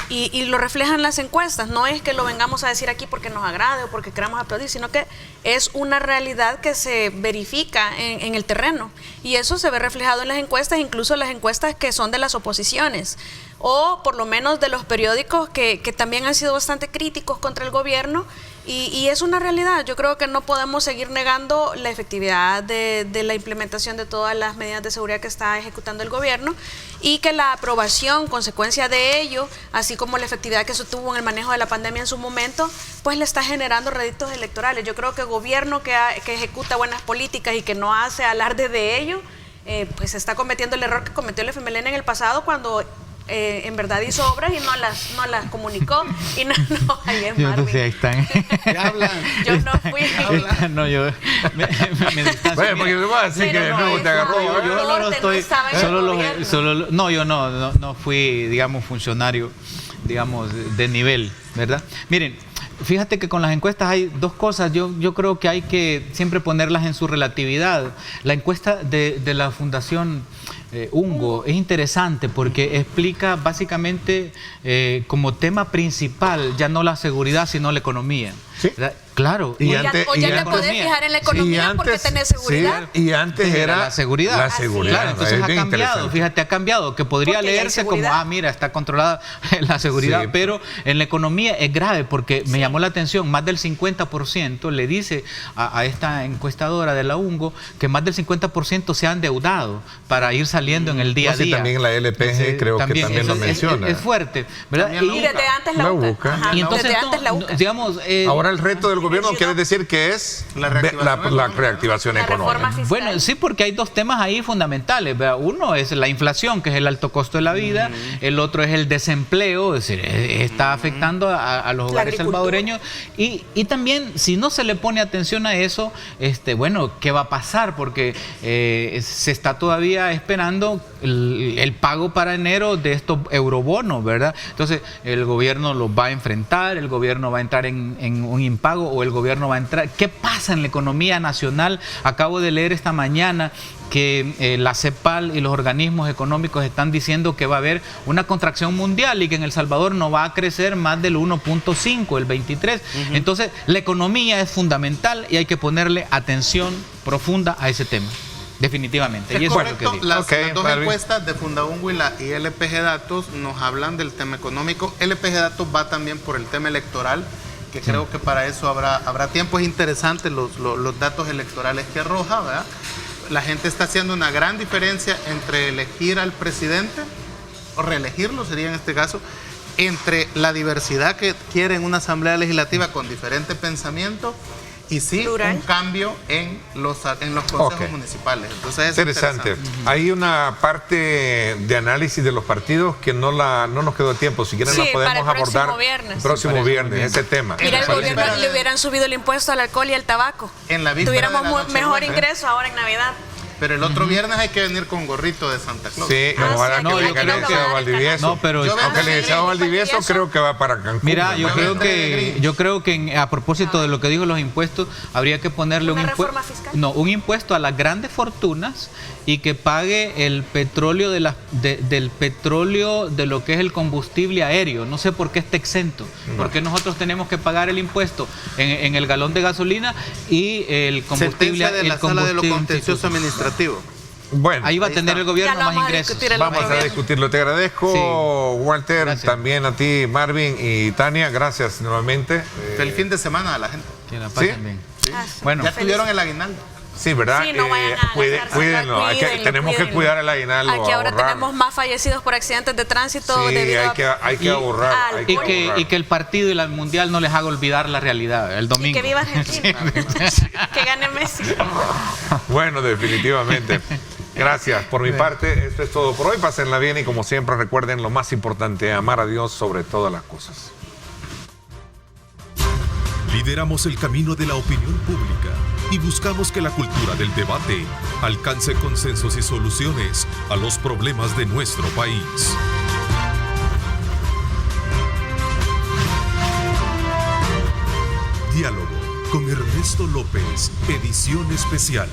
Y lo reflejan las encuestas. No es que lo vengamos a decir aquí porque nos agrade o porque queramos aplaudir, sino que es una realidad que se verifica en el terreno. Y eso se ve reflejado en las encuestas, incluso las encuestas que son de las oposiciones, o por lo menos de los periódicos que también han sido bastante críticos contra el gobierno. Y es una realidad. Yo creo que no podemos seguir negando la efectividad de la implementación de todas las medidas de seguridad que está ejecutando el gobierno, y que la aprobación, consecuencia de ello, así como la efectividad que se tuvo en el manejo de la pandemia en su momento, pues le está generando réditos electorales. Yo creo que el gobierno que ejecuta buenas políticas y que no hace alarde de ello, pues está cometiendo el error que cometió el FMLN en el pasado, cuando en verdad hizo obras y no las comunicó. Y no ahí es yo no Marvin. sé, ahí están. Yo no fui. No, yo me distancio. Bueno, porque te voy a decir que de nuevo te agarró. Yo no lo estoy. Yo no fui, digamos, funcionario, digamos, de nivel, ¿verdad? Miren, fíjate que con las encuestas hay dos cosas. Yo creo que hay que siempre ponerlas en su relatividad. La encuesta de la Fundación Ungo es interesante porque explica básicamente como tema principal ya no la seguridad, sino la economía. ¿Sí? Claro. O ya te podés fijar en la economía porque tenés seguridad. Sí, y antes era la seguridad. La seguridad. Claro, entonces ha cambiado, fíjate, ha cambiado, que podría Porque leerse como, mira, está controlada la seguridad, Sí. pero en la economía es grave porque me llamó la atención, más del 50% le dice a esta encuestadora de la UNGO que más del 50% se han endeudado para ir saliendo en el día a No, sí, día. también la LPG creo que también lo menciona. Es fuerte, ¿verdad? Y desde antes la UCA. Y entonces, desde antes la UCA. digamos... Ahora el reto del gobierno quiere decir que es la reactivación La económica. reforma fiscal. Bueno, sí, porque hay dos temas ahí fundamentales, ¿verdad? Uno es la inflación, que es el alto costo de la vida. El otro es el desempleo, es decir, está afectando a los hogares salvadoreños. Y también, si no se le pone atención a eso, bueno, ¿qué va a pasar? Porque se está todavía esperando el pago para enero de estos eurobonos, ¿verdad? Entonces, el gobierno los va a enfrentar, el gobierno va a entrar en un impago, o el gobierno va a entrar. ¿Qué pasa en la economía nacional? Acabo de leer esta mañana que la CEPAL y los organismos económicos están diciendo que va a haber una contracción mundial y que en El Salvador no va a crecer más del 1.5, el 23. Entonces, la economía es fundamental y hay que ponerle atención profunda a ese tema. Definitivamente. Y Es eso es correcto. lo que digo. Las dos Marvin. encuestas de Fundaungo y LPG Datos nos hablan del tema económico. LPG Datos va también por el tema electoral, que creo que para eso habrá tiempo. Es interesante los datos electorales que arroja, ¿verdad? La gente está haciendo una gran diferencia entre elegir al presidente, o reelegirlo sería en este caso, entre la diversidad que quiere en una asamblea legislativa con diferente pensamiento, y sí, Plural. un cambio en los consejos municipales. Entonces es Interesante. Hay una parte de análisis de los partidos que no nos quedó tiempo. Si quieren Sí, la podemos para el próximo abordar viernes. el próximo viernes, ese tema. Mira, el Me parece gobierno interesante. le hubieran subido el impuesto al alcohol y al tabaco. En la víspera Tuviéramos de la Nochebuena, mejor ingreso ahora en Navidad. Pero el otro viernes hay que venir con gorrito de Santa Claus. Sí, Ah, ojalá sí, que yo venga el creo que licenciado va a dar el Valdivieso. No, pero aunque el licenciado Valdivieso creo que va para Cancún. mira, yo ¿verdad? creo que a propósito de lo que dijo los impuestos, habría que ponerle ¿Una reforma fiscal? un impuesto a las grandes fortunas y que pague el petróleo del petróleo de lo que es el combustible aéreo. No sé por qué está exento. Porque nosotros tenemos que pagar el impuesto en el galón de gasolina y el combustible Sentencia de la Sala de lo Contencioso Administrativo. Bueno, Ahí va a tener el gobierno Ya lo más vamos a ingresos. discutir el vamos otro a viernes. discutirlo. Te agradezco, Sí. Walter, Gracias. también a ti, Marvin y Tania. Gracias nuevamente. Feliz fin de semana a la gente. Que la pasen ¿Sí? bien. Ah, sí. Bueno. Ya tuvieron el aguinaldo. Sí, ¿verdad? Sí, no vayan a gastarse, cuídenlo. cuídenlo, Tenemos que cuídenlo. cuidar el aguinaldo. Aquí ahora ahorrar. tenemos más fallecidos por accidentes de tránsito Sí, debido hay que a ahorrar. hay Y ahorrar. que el partido y la mundial no les haga olvidar la realidad el y domingo. que viva Argentina. Que gane Messi. Bueno, definitivamente. Gracias. Por mi parte, esto es todo por hoy. Pásenla bien y como siempre recuerden lo más importante, amar a Dios sobre todas las cosas. Lideramos el camino de la opinión pública y buscamos que la cultura del debate alcance consensos y soluciones a los problemas de nuestro país. Diálogo con Ernesto López, edición especial.